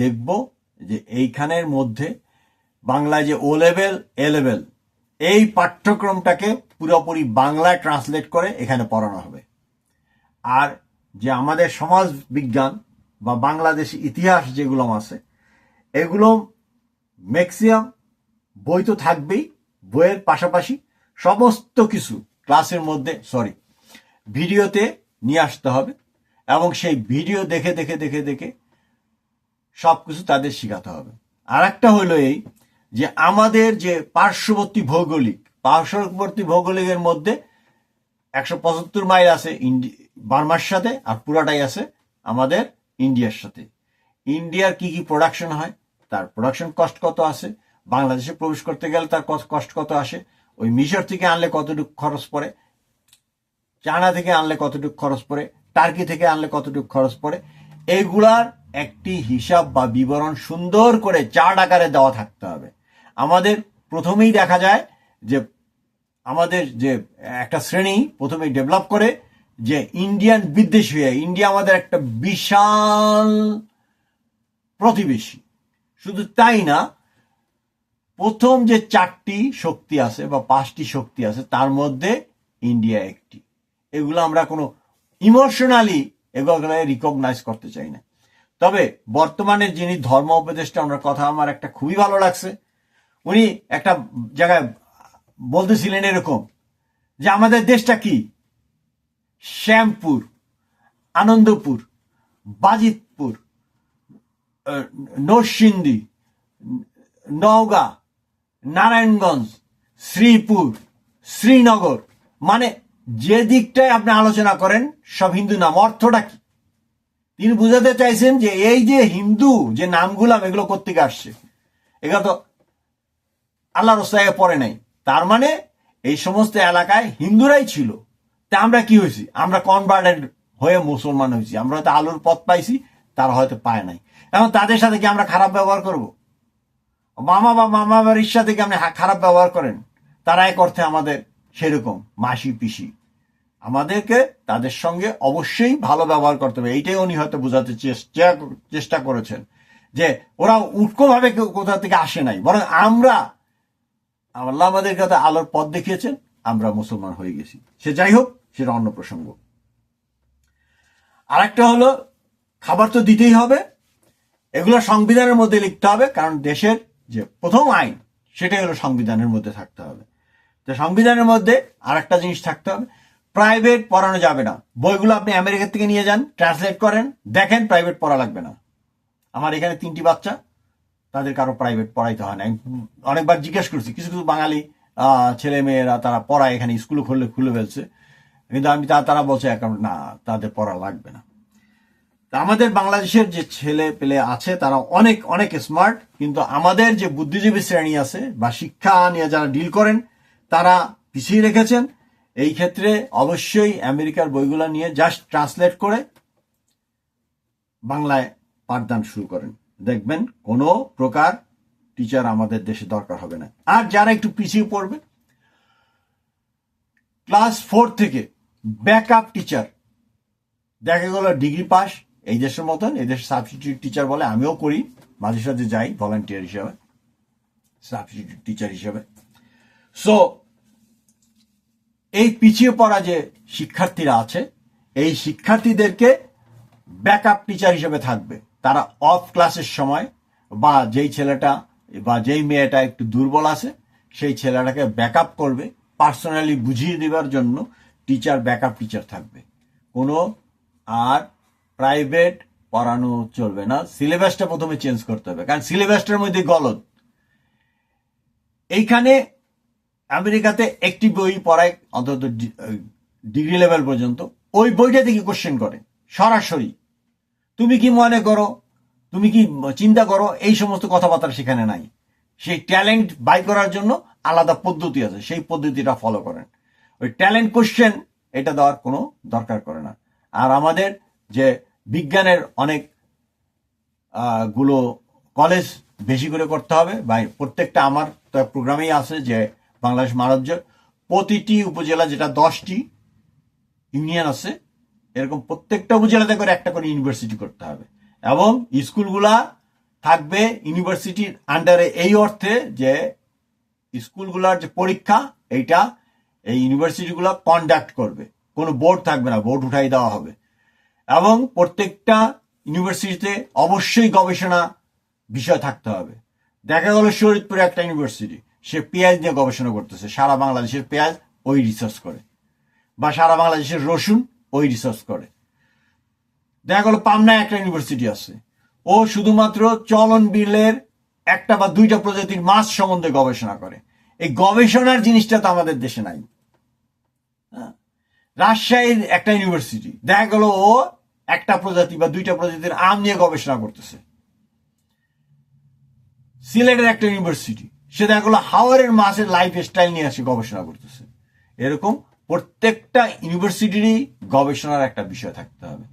দেখব যে এইখানের মধ্যে বাংলায় যে O লেভেল A লেভেল এই পাঠ্যক্রমটাকে পুরোপুরি বাংলায় ট্রান্সলেট করে এখানে পড়ানো হবে। আর যে আমাদের সমাজ বিজ্ঞান বা বাংলাদেশ ইতিহাস যেগুলো আছে এগুলো ম্যাক্সিমাম বই তো থাকবেই, বইয়ের পাশাপাশি সমস্ত কিছু ক্লাসের মধ্যে ভিডিওতে নিয়ে আসতে হবে এবং সেই ভিডিও দেখে দেখে দেখে দেখে সবকিছু তাদের শেখাতে হবে। আর একটা হলো এই যে আমাদের যে পার্শ্ববর্তী ভৌগোলিকের মধ্যে 175 মাইল আছে বার্মার সাথে আর পুরাটাই আছে আমাদের ইন্ডিয়ার সাথে। ইন্ডিয়ার কি কি প্রোডাকশন হয়, তার প্রোডাকশন কস্ট কত আছে, বাংলাদেশে প্রবেশ করতে গেলে তার কস্ট কত আসে, ওই মিশর থেকে আনলে কতটুকু খরচ পড়ে, চায়না থেকে আনলে কতটুকু খরচ পড়ে, টার্কি থেকে আনলে কতটুকু খরচ পড়ে, এইগুলার একটি হিসাব বা বিবরণ সুন্দর করে চার্ট আকারে দেওয়া থাকতে হবে। আমাদের প্রথমেই দেখা যায় যে আমাদের যে একটা শ্রেণী প্রথমেই ডেভেলপ করে যে ইন্ডিয়ান বিদ্বেষী হয়ে, ইন্ডিয়া আমাদের একটা বিশাল প্রতিবেশী। শুধু তাই না, প্রথম যে 4টি শক্তি আছে বা 5টি শক্তি আছে তার মধ্যে ইন্ডিয়া একটি। এগুলো আমরা কোনো ইমোশনালি এগুলো রিকগনাইজ করতে চাই না। তবে বর্তমানে যিনি ধর্ম উপদেষ্টা, ওনার কথা আমার একটা খুবই ভালো লাগছে। উনি একটা জায়গায় বলতেছিলেন এরকম যে আমাদের দেশটা কি, শ্যামপুর, আনন্দপুর, বাজিতপুর, নরসিংদী, নওগাঁ, নারায়ণগঞ্জ, শ্রীপুর, শ্রীনগর মানে যে দিকটায় আপনি আলোচনা করেন সব হিন্দু নাম, অর্থটা কি? তিনি বুঝাতে চাইছেন যে এই যে হিন্দু যে নামগুলাম এগুলো কোত্থেকে আসছে, এগুলো তো আল্লাহর রাস্তায় পড়ে নাই। তার মানে এই সমস্ত এলাকায় হিন্দুরাই ছিল, তা আমরা কি হয়েছি? আমরা কনভার্টেড হয়ে মুসলমান হয়েছি। আমরা হয়তো আলোর পথ পাইছি, তারা হয়তো পায় নাই। এখন তাদের সাথে কি আমরা খারাপ ব্যবহার করব? মামা বা মামা বাড়ির সাথে কি আপনি খারাপ ব্যবহার করেন? তারা এক অর্থে আমাদের সেরকম মাসি পিসি, আমাদেরকে তাদের সঙ্গে অবশ্যই ভালো ব্যবহার করতে হবে। এইটাই উনি হয়তো বোঝাতে চেষ্টা করেছেন যে ওরা উটকো ভাবে কোথা থেকে আসে নাই, বরং আমরা, আল্লাহ আমাদের কাছে আলোর পথ দেখিয়েছেন, আমরা মুসলমান হয়ে গেছি। সে যাই হোক, সেটা অন্য প্রসঙ্গ। আর একটা হলো, খাবার তো দিতেই হবে, এগুলো সংবিধানের মধ্যে লিখতে হবে, কারণ দেশের যে প্রথম আইন সেটাই হলো সংবিধানের মধ্যে থাকতে হবে। তো সংবিধানের মধ্যে আর একটা জিনিস থাকতে হবে, প্রাইভেট পড়ানো যাবে না। বইগুলো আপনি আমেরিকা থেকে নিয়ে যান, ট্রান্সলেট করেন, দেখেন প্রাইভেট পড়া লাগবে না। আমার এখানে 3টি বাচ্চা, তাদের কারো প্রাইভেট পড়াইতে হয় না। আমি অনেকবার জিজ্ঞেস করছি, কিছু কিছু বাঙালি ছেলে মেয়েরা তারা পড়ায়, এখানে স্কুল খুলে ফেলছে, কিন্তু আমি তারা বলছে না, তাদের পড়া লাগবে না। আমাদের বাংলাদেশের যে ছেলে পেলে আছে তারা অনেক অনেক স্মার্ট, কিন্তু আমাদের যে বুদ্ধিজীবী শ্রেণী আছে বা শিক্ষা নিয়ে যারা ডিল করেন তারা পিছিয়ে রেখেছেন। এই ক্ষেত্রে অবশ্যই আমেরিকার বইগুলো নিয়ে জাস্ট ট্রান্সলেট করে বাংলায় পাঠদান শুরু করেন, দেখবেন কোনো প্রকার টিচার আমাদের দেশে দরকার হবে না। আর যারা একটু পিছিয়ে পড়বে, ক্লাস 4 থেকে ব্যাকআপ টিচার, দেখা গেল ডিগ্রি পাস, এই দেশের মতন, এই দেশে সাবস্টিটিউট টিচার বলে, আমিও করি, মাঝে সাথে যাই ভলান্টিয়ার হিসাবে, সাবস্টিটিউট টিচার হিসাবে। সো এই পিছিয়ে পড়া যে শিক্ষার্থীরা আছে, এই শিক্ষার্থীদেরকে ব্যাকআপ টিচার হিসেবে থাকবে। তারা অফ ক্লাসের সময় বা যেই ছেলেটা বা যেই মেয়েটা একটু দুর্বল আছে, সেই ছেলেটাকে ব্যাকআপ করবে, পার্সোনালি বুঝিয়ে দেওয়ার জন্য টিচার, ব্যাকআপ টিচার থাকবে। কোনো আর প্রাইভেট পড়ানো চলবে না। সিলেবাসটা প্রথমে চেঞ্জ করতে হবে, কারণ সিলেবাসটার মধ্যে গলদ। এইখানে আমেরিকাতে একটি বই পড়ায় অন্তত ডিগ্রি লেভেল পর্যন্ত, ওই বইটা থেকে কোশ্চেন করে সরাসরি। তুমি কি মনে করো, তুমি কি চিন্তা করো, এই সমস্ত কথাবার্তা সেখানে নাই। সেই ট্যালেন্ট বাই করার জন্য আলাদা পদ্ধতি আছে, সেই পদ্ধতিটা ফলো করেন। ওই ট্যালেন্ট কোশ্চেন এটা দেওয়ার কোনো দরকার করে না। আর আমাদের যে বিজ্ঞানের অনেক গুলো কলেজ বেশি করে করতে হবে, বা প্রত্যেকটা আমার প্রোগ্রামেই আছে যে বাংলাদেশ মানবজ প্রতিটি উপজেলা, যেটা 10টি ইউনিয়ন আছে, এরকম প্রত্যেকটা উপজেলাতে করে একটা করে ইউনিভার্সিটি করতে হবে। এবং স্কুলগুলা থাকবে ইউনিভার্সিটির আন্ডারে, এই অর্থে যে স্কুলগুলার যে পরীক্ষা এইটা এই ইউনিভার্সিটিগুলো কন্ডাক্ট করবে, কোনো বোর্ড থাকবে না, বোর্ড উঠাই দেওয়া হবে। এবং প্রত্যেকটা ইউনিভার্সিটিতে অবশ্যই গবেষণা বিষয় থাকতে হবে। দেখা গেল শরীয়তপুরে একটা ইউনিভার্সিটি, সে পেঁয়াজ নিয়ে গবেষণা করতেছে, সারা বাংলাদেশের পেঁয়াজ ওই রিসার্চ করে, বা সারা বাংলাদেশের রসুন ওই রিসার্চ করে। দেখা গেল পাবনায় একটা ইউনিভার্সিটি আছে, ও শুধুমাত্র চলন বিলের একটা বা দুইটা প্রজাতির মাছ সম্বন্ধে গবেষণা করে। এই গবেষণার জিনিসটা তো আমাদের দেশে নাই। রাজশাহীর একটা ইউনিভার্সিটি, দেখা গেল ও একটা প্রজাতি বা দুইটা প্রজাতির আম নিয়ে গবেষণা করতেছে। সিলেটের একটা ইউনিভার্সিটি, সে দেখা গেলো হাওরের মাছের লাইফ স্টাইল নিয়ে এসে গবেষণা করতেছে। এরকম প্রত্যেকটা ইউনিভার্সিটিরই গবেষণার একটা বিষয় থাকতে হবে।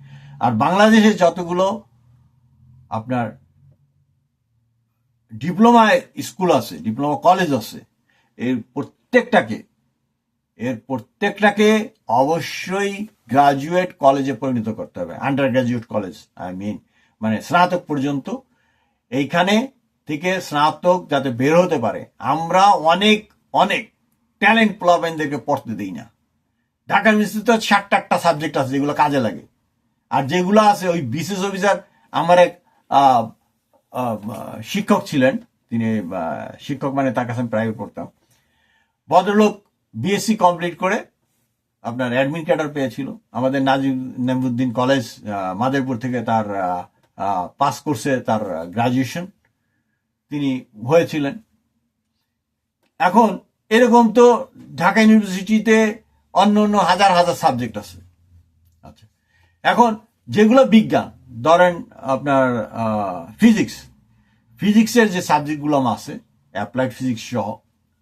আর বাংলাদেশে যতগুলো আপনার ডিপ্লোমা স্কুল আছে, ডিপ্লোমা কলেজ আছে, এর প্রত্যেকটাকে অবশ্যই গ্রাজুয়েট কলেজে পরিণত করতে হবে, আন্ডার গ্রাজুয়েট কলেজ মানে স্নাতক পর্যন্ত। এইখানে থেকে স্নাতক যাতে বের হতে পারে। আমরা অনেক অনেক ট্যালেন্ট প্লাবেনদেরকে পড়তে দিই না। ঢাকা ইউনিভার্সিটিতে 60টা সাবজেক্ট আছে যেগুলো কাজে লাগে, আর যেগুলো আছে ওই বিশেষ অফিসার। আমার এক শিক্ষক ছিলেন, তিনি শিক্ষক মানে তার কাছে আমি প্রাইভেট পড়তাম, ভদ্রলোক বিএসসি কমপ্লিট করে আপনার অ্যাডমিন ক্যাডার পেয়েছিল। আমাদের নাজিমুদ্দিন কলেজ মাদারীপুর থেকে তার পাস কোর্সে তার গ্রাজুয়েশন তিনি হয়েছিলেন। এখন এরকম তো ঢাকা ইউনিভার্সিটিতে অন্য অন্য হাজার হাজার সাবজেক্ট আছে। আচ্ছা, এখন যেগুলো বিজ্ঞান, ধরেন আপনার ফিজিক্সের যে সাবজেক্টগুলো আছে, অ্যাপ্লাইড ফিজিক্স সহ,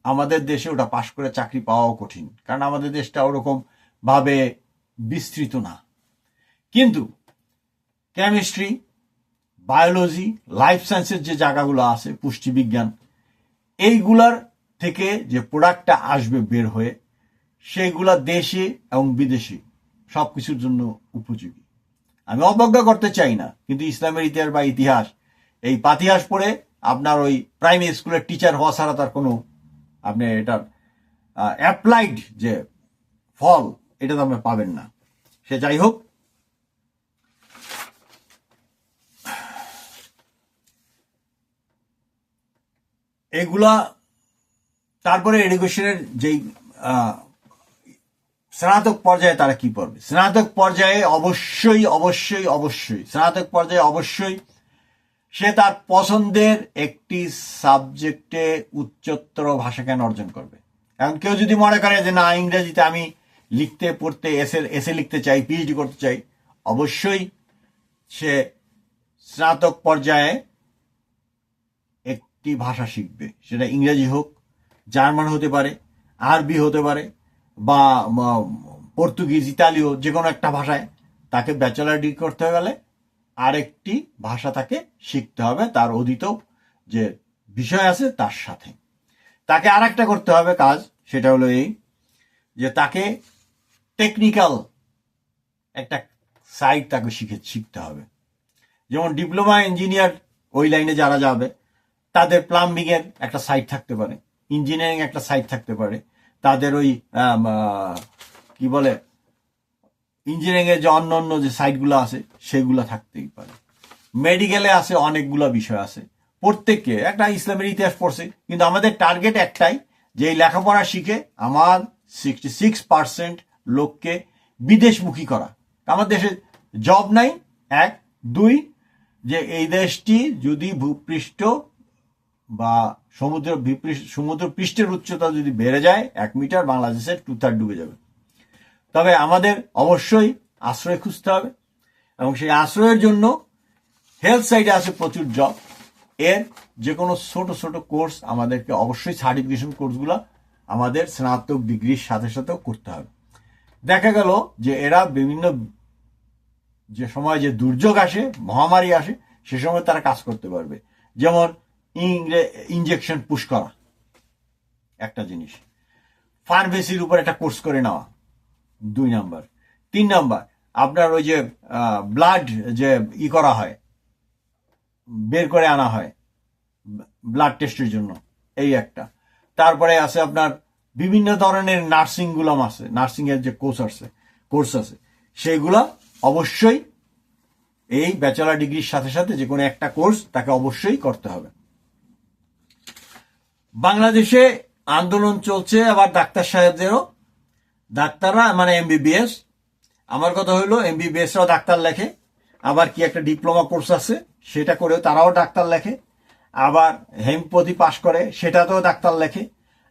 আমাদের দেশে ওটা পাশ করে চাকরি পাওয়াও কঠিন, কারণ আমাদের দেশটা ওরকম ভাবে বিস্তৃত না। কিন্তু কেমিস্ট্রি, বায়োলজি, লাইফ সায়েন্সের যে জায়গাগুলো আছে, পুষ্টিবিজ্ঞান, এইগুলার থেকে যে প্রোডাক্টটা আসবে বের হয়ে, সেইগুলা দেশে এবং বিদেশে সব কিছুর জন্য উপযোগী। আমি অবজ্ঞা করতে চাই না, কিন্তু ইসলামের ইতিহাস বা ইতিহাস, এই পাতিহাস পড়ে আপনার ওই প্রাইমারি স্কুলের টিচার হওয়া ছাড়া তার কোনো, আপনি এটার অ্যাপ্লাইড যে ফল, এটা তো আপনি পাবেন না। সে যাই হোক, এগুলা তারপরে এডুকেশনের যেই স্নাতক পর্যায়ে তারা কি পড়বে, স্নাতক পর্যায়ে অবশ্যই সে তার পছন্দের একটি সাবজেক্টে উচ্চতর ভাষা জ্ঞান অর্জন করবে। এখন কেউ যদি মনে করে যে না, ইংরেজিতে আমি লিখতে পড়তে এসে লিখতে চাই, পিএইচডি করতে চাই, অবশ্যই সে স্নাতক পর্যায়ে একটি ভাষা শিখবে। সেটা ইংরেজি হোক, জার্মান হতে পারে, আরবি হতে পারে, বা পর্তুগিজ, ইতালীয়, যে কোনো একটা ভাষায় তাকে ব্যাচেলার ডিগ্রি করতে গেলে আরেকটি ভাষা তাকে শিখতে হবে তার অধীত যে বিষয় আছে তার সাথে। তাকে আর একটা করতে হবে কাজ, সেটা হলো এই যে তাকে টেকনিক্যাল একটা সাইড তাকে শিখতে হবে। যেমন ডিপ্লোমা ইঞ্জিনিয়ার ওই লাইনে যারা যাবে, তাদের প্লাম্বিং এর একটা সাইড থাকতে পারে, ইঞ্জিনিয়ারিং একটা সাইড থাকতে পারে, তাদের ওই কি বলে ইঞ্জিনিয়ারিং এর যে অন্য অন্য যে সাইডগুলো আছে সেগুলো থাকতেই পারে। মেডিকেলে আছে অনেকগুলো বিষয় আছে, প্রত্যেককে একটা ইসলামের ইতিহাস পড়ছে, কিন্তু আমাদের টার্গেট একটাই, যে এই লেখাপড়া শিখে আমার 66% লোককে বিদেশমুখী করা। আমার দেশে জব নাই, 1, 2, যে এই দেশটি যদি ভূপৃষ্ঠ বা সমুদ্র পৃষ্ঠের উচ্চতা যদি বেড়ে যায় 1 মিটার, বাংলাদেশের 2/3 ডুবে যাবে। তবে আমাদের অবশ্যই আশ্রয় খুঁজতে হবে, এবং সেই আশ্রয়ের জন্য হেলথ সাইডে আছে প্রচুর জব। এর যে কোনো ছোট ছোট কোর্স আমাদেরকে অবশ্যই, সার্টিফিকেশন কোর্সগুলো আমাদের স্নাতক ডিগ্রির সাথে সাথেও করতে হবে। দেখা গেল যে এরা বিভিন্ন যে সময় যে দুর্যোগ আসে, মহামারী আসে, সে সময় তারা কাজ করতে পারবে। যেমন ইনজেকশন পুশ করা একটা জিনিস, ফার্মেসির উপর একটা কোর্স করে নেওয়া 2 নাম্বার। 3 নাম্বার, আপনার ওই যে ব্লাড যে করা হয়, বের করে আনা হয় ব্লাড টেস্টের জন্য, এই একটা। তারপরে আছে আপনার বিভিন্ন ধরনের নার্সিং গুলাম আছে, নার্সিং এর যে কোর্স আছে সেগুলা অবশ্যই এই ব্যাচেলার ডিগ্রির সাথে সাথে যে কোনো একটা কোর্স তাকে অবশ্যই করতে হবে। বাংলাদেশে আন্দোলন চলছে আবার ডাক্তার সাহেবদেরও, ডাক্তাররা মানে এমবিবিএস, আমার কথা হইলো এমবিবিএসরাও ডাক্তার লেখে, আবার কি একটা ডিপ্লোমা কোর্স আছে সেটা করেও তারাও ডাক্তার লেখে, আবার হেমিওপ্যাথি পাশ করে সেটাতেও ডাক্তার লেখে।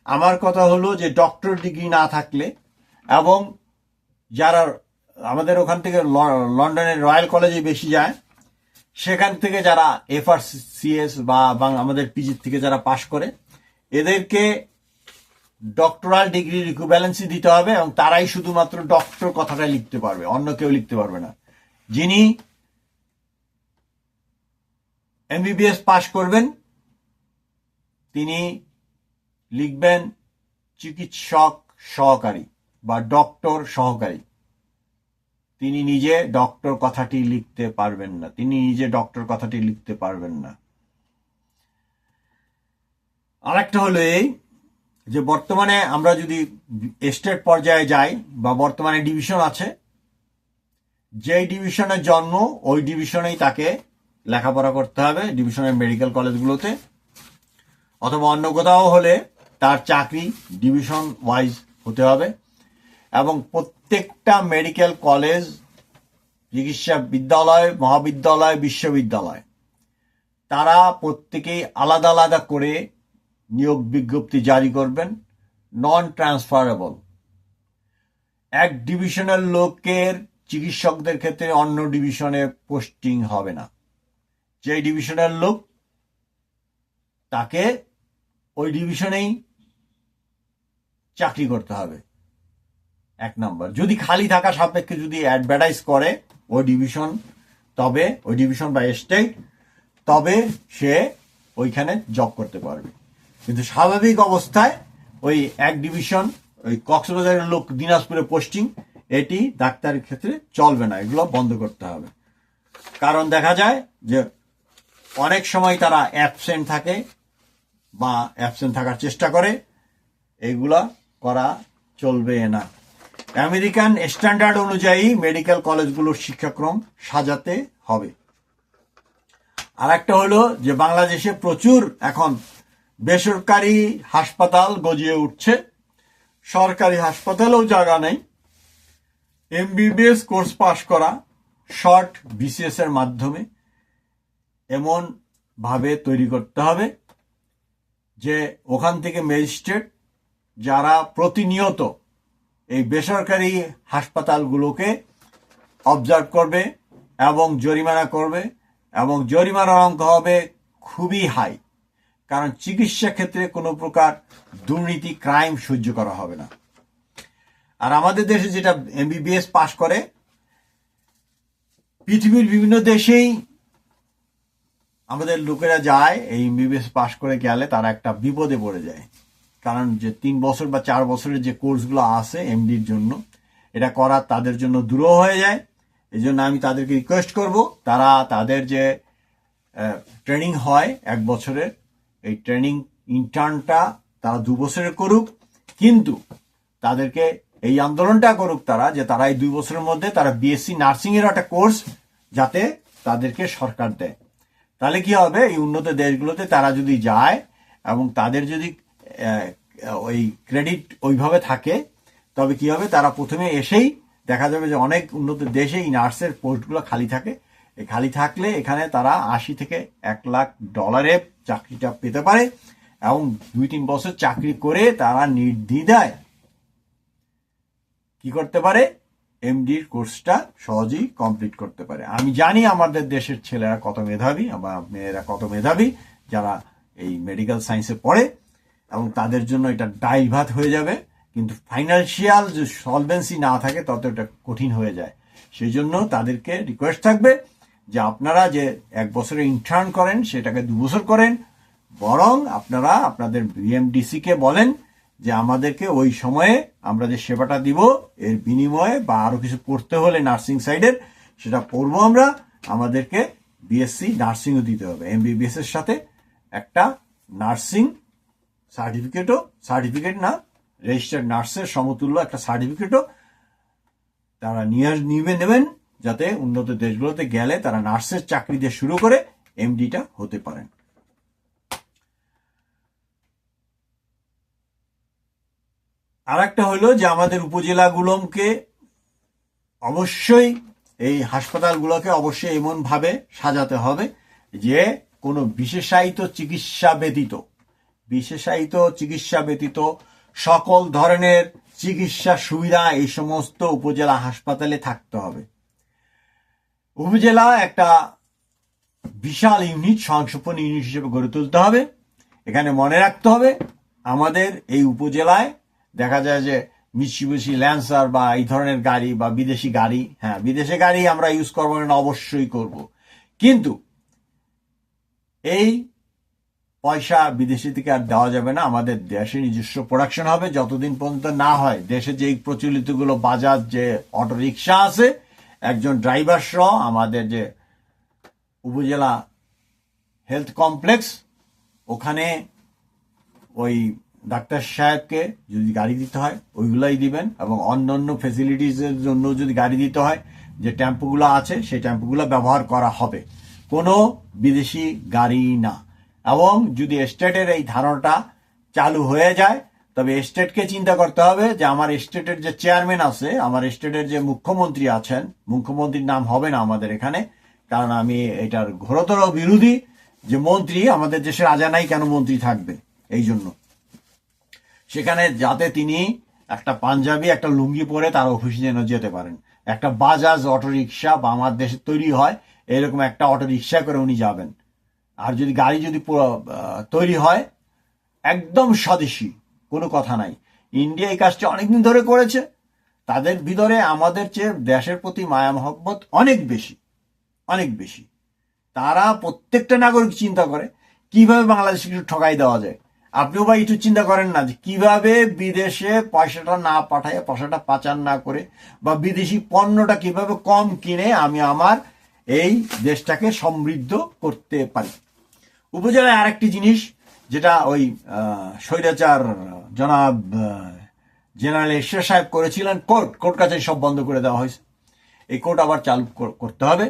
আমার কথা হলো যে ডক্টর ডিগ্রি না থাকলে, এবং যারা আমাদের ওখান থেকে লন্ডনের রয়্যাল কলেজে বেশি যায়, সেখান থেকে যারা এফআরসিএস বা আমাদের পিজি থেকে যারা পাশ করে, এদেরকে ডক্টরাল ডিগ্রির ইকুইভ্যালেন্সি দিতে হবে, এবং তারাই শুধুমাত্র ডক্টর কথাটা লিখতে পারবে, অন্য কেউ লিখতে পারবে না। যিনি এমবিবিএস পাশ করবেন তিনি লিখবেন চিকিৎসক সহকারী বা ডক্টর সহকারী। তিনি নিজে ডক্টর কথাটি লিখতে পারবেন না, আরেকটা হলো এই যে বর্তমানে আমরা যদি স্টেট পর্যায়ে যাই, বা বর্তমানে ডিভিশন আছে, যেই ডিভিশনের জন্ম ওই ডিভিশনেই তাকে লেখাপড়া করতে হবে, ডিভিশনের মেডিকেল কলেজগুলোতে, অথবা অন্য কোথাও হলে তার চাকরি ডিভিশন ওয়াইজ হতে হবে। এবং প্রত্যেকটা মেডিকেল কলেজ, চিকিৎসা বিদ্যালয়, মহাবিদ্যালয়, বিশ্ববিদ্যালয়, তারা প্রত্যেকেই আলাদা আলাদা করে নিয়োগ বিজ্ঞপ্তি জারি করবেন, নন ট্রান্সফারেবল। এক ডিভিশনের লোকের চিকিৎসকদের ক্ষেত্রে অন্য ডিভিশনে পোস্টিং হবে না। যে ডিভিশনের লোক তাকে ওই ডিভিশনেই চাকরি করতে হবে। এক নম্বর, যদি খালি থাকা সাপেক্ষে যদি অ্যাডভার্টাইজ করে ওই ডিভিশন, তবে ওই ডিভিশন বা স্টেট, তবে সে ওইখানে জব করতে পারবে। কিন্তু স্বাভাবিক অবস্থায় ওই এক ডিভিশন, ওই কক্সবাজারের লোক দিনাজপুরে পোস্টিং, এটি ডাক্তারের ক্ষেত্রে চলবে না, এগুলো বন্ধ করতে হবে। কারণ দেখা যায় যে অনেক সময় তারা অ্যাবসেন্ট থাকে বা অ্যাবসেন্ট থাকার চেষ্টা করে, এগুলা করা চলবে না। আমেরিকান স্ট্যান্ডার্ড অনুযায়ী মেডিকেল কলেজগুলোর শিক্ষাক্রম সাজাতে হবে। আর একটা হলো যে বাংলাদেশে প্রচুর এখন বেসরকারি হাসপাতাল গজিয়ে উঠছে, সরকারি হাসপাতালেও জায়গা নেই। এমবিবিএস কোর্স পাশ করা শর্ট বিসিএস এর মাধ্যমে এমন ভাবে তৈরি করতে হবে যে ওখান থেকে ম্যাজিস্ট্রেট যারা প্রতিনিয়ত এই বেসরকারি হাসপাতালগুলোকে অবজার্ভ করবে এবং জরিমানা করবে, এবং জরিমানার অঙ্ক হবে খুবই হাই। কারণ চিকিৎসা ক্ষেত্রে কোনো প্রকার দুর্নীতি, ক্রাইম সহ্য করা হবে না। আর আমাদের দেশে যেটা এমবিবিএস পাশ করে, পৃথিবীর বিভিন্ন দেশেই আমাদের লোকেরা যায়, এই এমবিবিএস পাশ করে গেলে তারা একটা বিপদে পড়ে যায়। কারণ যে 3 বছর বা 4 বছরের যে কোর্সগুলো আছে এমডির জন্য, এটা করা তাদের জন্য দূরও হয়ে যায়। এই জন্য আমি তাদেরকে রিকোয়েস্ট করব, তারা তাদের যে ট্রেনিং হয় 1 বছরের, এই ট্রেনিং ইন্টার্নটা তারা 2 বছরের করুক, কিন্তু তাদেরকে এই আন্দোলনটা করুক তারা, যে তারা এই 2 বছরের মধ্যে তারা বিএসসি নার্সিং এর একটা কোর্স যাতে তাদেরকে সরকার দেয়। তাহলে কি হবে, এই উন্নত দেশগুলোতে তারা যদি যায় এবং তাদের যদি ওই ক্রেডিট ওইভাবে থাকে, তবে কি হবে, তারা প্রথমে এসেই দেখা যাবে যে অনেক উন্নত দেশে এই নার্সের পোস্টগুলো খালি থাকে। এই খালি থাকলে এখানে তারা 80 থেকে 1 লাখ ডলারে চাকরিটা পেতে পারে, এবং 2-3 বছর চাকরি করে তারা নির্দ্বিধায় কি করতে পারে, এমডির কোর্সটা সহজেই কমপ্লিট করতে পারে। আমি জানি আমাদের দেশের ছেলেরা কত মেধাবী বা মেয়েরা কত মেধাবী যারা এই মেডিকেল সায়েন্সে পড়ে, এবং তাদের জন্য এটা ডাইল ভাত হয়ে যাবে। কিন্তু ফাইন্যান্সিয়াল যে সলভেন্সি না থাকে তত এটা কঠিন হয়ে যায়। সেই জন্য তাদেরকে রিকোয়েস্ট থাকবে যে আপনারা যে 1 বছরের ইন্টার্ন করেন সেটাকে 2 বছর করেন, বরং আপনারা আপনাদের বিএমডিসি কে বলেন যে আমাদেরকে ওই সময়ে আমরা যে সেবাটা দিব এর বিনিময়ে বা আরো কিছু পড়তে হলে নার্সিং সাইডের সেটা পড়বো আমরা, আমাদেরকে বিএসসি নার্সিংও দিতে হবে। এমবিবিএস এর সাথে একটা নার্সিং সার্টিফিকেট না, রেজিস্টার্ড নার্সের সমতুল্য একটা সার্টিফিকেটও তারা নেবেন, যাতে উন্নত দেশগুলোতে গেলে তারা নার্সের চাকরি দিয়ে শুরু করে এমডিটা হতে পারেন। আর একটা হলো যে আমাদের উপজেলাগুলোকে অবশ্যই, এই হাসপাতালগুলোকে অবশ্যই এমন ভাবে সাজাতে হবে যে কোনো বিশেষায়িত চিকিৎসা ব্যতীত সকল ধরনের চিকিৎসা সুবিধা এই সমস্ত উপজেলা হাসপাতালে থাকতে হবে। উপজেলা একটা বিশাল ইউনিট, স্বয়ংসম্পূর্ণ ইউনিট হিসেবে গড়ে তুলতে হবে। এখানে মনে রাখতে হবে আমাদের এই উপজেলায় দেখা যায় যে মিৎসুবিশি ল্যান্সার বা এই ধরনের গাড়ি বা বিদেশি গাড়ি, হ্যাঁ বিদেশি গাড়ি আমরা ইউজ করবো না, অবশ্যই করব, কিন্তু এই পয়সা বিদেশি থেকে আর দেওয়া যাবে না। আমাদের দেশে নিজস্ব প্রোডাকশন হবে, যতদিন পর্যন্ত না হয় দেশে যে প্রচলিত গুলো বাজাজ যে অটো রিক্সা আছে, একজন ড্রাইভার সহ আমাদের যে উপজেলা হেলথ কমপ্লেক্স, ওখানে ওই ডাক্তার সাহেবকে যদি গাড়ি দিতে হয় ওইগুলাই দিবেন, এবং অন্যান্য ফেসিলিটিসের জন্য যদি গাড়ি দিতে হয় যে টেম্পোগুলো আছে সেই টেম্পোগুলো ব্যবহার করা হবে, কোনো বিদেশি গাড়ি না। এবং যদি স্টেটের এই ধারণাটা চালু হয়ে যায়, তবে স্টেটকে চিন্তা করতে হবে যে আমার স্টেটের যে চেয়ারম্যান আছে, আমার স্টেটের যে মুখ্যমন্ত্রী আছেন, মুখ্যমন্ত্রীর নাম হবে না আমাদের এখানে, কারণ আমি এটার ঘোরতর বিরোধী যে মন্ত্রী, আমাদের দেশে রাজা নাই, কেন মন্ত্রী থাকবে, এই জন্য সেখানে যাতে তিনি একটা পাঞ্জাবি একটা লুঙ্গি পরে তার অফিসে যেন যেতে পারেন। একটা বাজাজ অটোরিকশা বা আমার দেশে তৈরি হয় এরকম একটা অটোরিকশা করে উনি যাবেন। আর যদি গাড়ি যদি তৈরি হয় একদম স্বদেশী, কোনো কথা নাই। ইন্ডিয়া এই কাজটা অনেকদিন ধরে করেছে। তাদের ভিতরে আমাদের চেয়ে দেশের প্রতি মায়া মহব্বত অনেক বেশি, অনেক বেশি। তারা প্রত্যেকটা নাগরিক চিন্তা করে কিভাবে বাংলাদেশকে একটু ঠকাই দেওয়া যায়। আপনিও ভাই একটু চিন্তা করেন না যে কিভাবে বিদেশে পয়সাটা না পাঠায়, পয়সাটা পাচার না করে বা বিদেশি পণ্যটা কিভাবে কম কিনে আমি আমার এই দেশটাকে সমৃদ্ধ করতে পারি। উপজেলায় আরেকটি জিনিস যেটা ওই স্বৈরাচার জনাব জেনারেল এরশাদ সাহেব করেছিলেন, কোর্ট কাছারি সব বন্ধ করে দেওয়া হয়েছে। এই কোর্ট আবার চালু করতে হবে।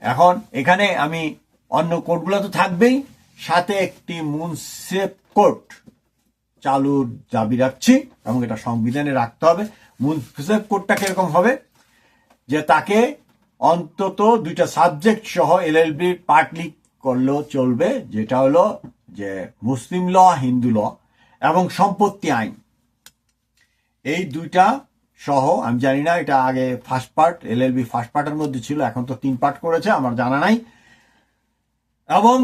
এখন এখানে আমি অন্য কোর্টগুলো তো থাকবেই, সাথে একটি মুন্সিপ কোর্ট চালুর দাবি রাখছি এবং এটা সংবিধানে রাখতে হবে। মুন্সিপ কোর্টটা কিরকম হবে, যে তাকে অন্তত 2টা সাবজেক্ট সহ এলএলবি পার্টলি করলেও চলবে, যেটা হলো যে মুসলিম ল, হিন্দু ল এবং সম্পত্তি আইন। এই 2টা সহ, আমি জানি না এটা আগে ফার্স্ট পার্ট এলএলবি ফার্স্ট পার্টের মধ্যে ছিল, এখন তো 3 পার্ট করেছে, আমার জানা নাই। এবং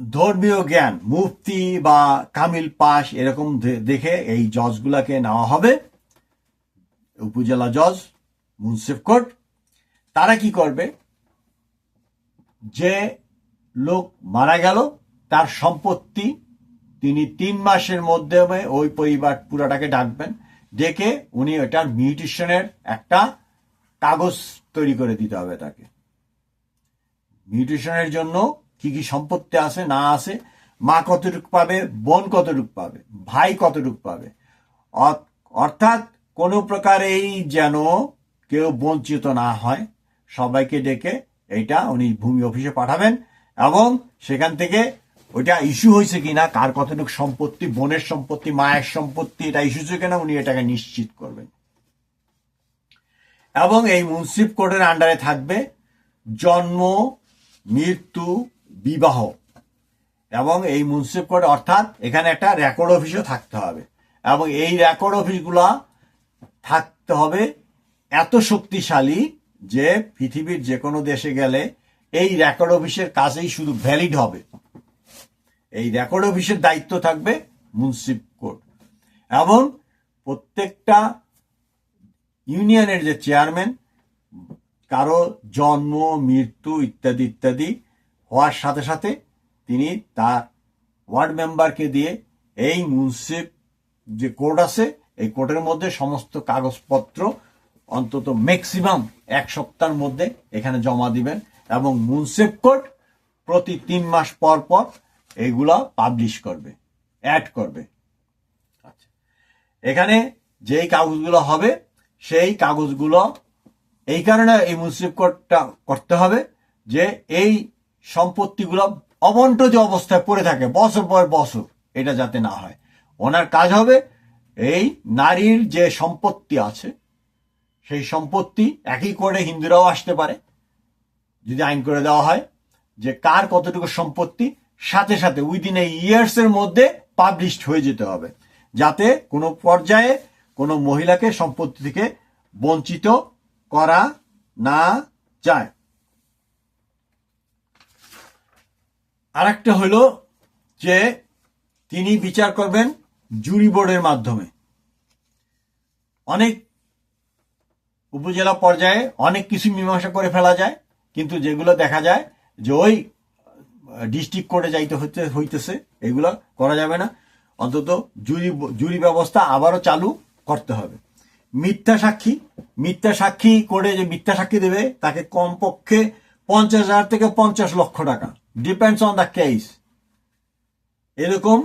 ধর্মীয় জ্ঞান, মুফতি বা কামিল পাশ এরকম দেখে এই জজগুলাকে নেওয়া হবে, উপজেলা জজ, মুন্সিপ কোর্ট। তারা কি করবে, যে লোক মারা গেল তার সম্পত্তি তিনি 3 মাসের মধ্যে ওই পরিবার পুরাটাকে ডাকবেন, ডেকে উনি ওটার মিউটেশনের একটা কাগজ তৈরি করে দিতে হবে তাকে। মিউটেশনের জন্য কি কি সম্পত্তি আছে না আছে, মা কতটুকু পাবে, বোন কতটুকু পাবে, ভাই কতটুকু পাবে, অর্থাৎ কোনো প্রকারেই যেন কেউ বঞ্চিত না হয়। সবাইকে ডেকে এইটা উনি ভূমি অফিসে পাঠাবেন এবং সেখান থেকে ওইটা ইস্যু হয়েছে কিনা, কার কতটুকু সম্পত্তি, বোনের সম্পত্তি, মায়ের সম্পত্তি, এটা ইস্যু হয়েছে কিনা উনি এটাকে নিশ্চিত করবেন। এবং এই মুন্সিপ কোর্টের আন্ডারে থাকবে জন্ম, মৃত্যু, বিবাহ। এবং এই মুন্সিপ কোর্ট অর্থাৎ এখানে একটা রেকর্ড অফিসও থাকতে হবে এবং এই রেকর্ড অফিসগুলা থাকতে হবে এত শক্তিশালী যে পৃথিবীর যে কোনো দেশে গেলে এই রেকর্ড অফিসের কাজেই শুধু ভ্যালিড হবে। এই রেকর্ড অফিসের দায়িত্ব থাকবে মুন্সিপ কোর্ট। এবং প্রত্যেকটা ইউনিয়নের যে চেয়ারম্যান, কারো জন্ম, মৃত্যু ইত্যাদি ইত্যাদি হওয়ার সাথে সাথে তিনি তার ওয়ার্ড মেম্বারকে দিয়ে এই মুন্সিপ যে কোর্ট আছে এই কোর্টের মধ্যে সমস্ত কাগজপত্র অন্তত ম্যাক্সিমাম 1 সপ্তাহের মধ্যে এখানে জমা দিবেন এবং মুন্সিপ কোর্ট প্রতি 3 মাস পর পর এইগুলা পাবলিশ করবে, অ্যাড করবে। আচ্ছা, এখানে যেই কাগজগুলো হবে সেই কাগজগুলো এই কারণে এই মুন্সিপ কোর্টটা করতে হবে যে এই সম্পত্তিগুলো অবন্টজ অবস্থায় পড়ে থাকে বছর পর বছর, এটা যাতে না হয়। ওনার কাজ হবে এই নারীর যে সম্পত্তি আছে সেই সম্পত্তি একই করে হিন্দুরাও আসতে পারে যদি আইন করে দেওয়া হয় যে কার কতটুকু সম্পত্তি, সাথে সাথে উইদিন এ ইয়ার্স এর মধ্যে পাবলিশড হয়ে যেতে হবে, যাতে কোনো পর্যায়ে কোনো মহিলাকে সম্পত্তি থেকে বঞ্চিত করা না যায়। আরেকটা হলো যে তিনি বিচার করবেন জুরি বোর্ডের মাধ্যমে। অনেক উপজেলা পর্যায়ে অনেক কিছু মীমাংসা করে ফেলা যায়, কিন্তু যেগুলো দেখা যায় যে ওই ডিস্ট্রিক্ট কোর্টে যাইতে হইতেছে এগুলো করা যাবে না। অন্তত জুরি ব্যবস্থা আবারও চালু করতে হবে। মিথ্যা সাক্ষী কোর্টে যে মিথ্যা সাক্ষী দেবে তাকে কমপক্ষে 50,000 থেকে 50 লক্ষ টাকা, ডিপেন্ডস অন দ্য কেস, এরকম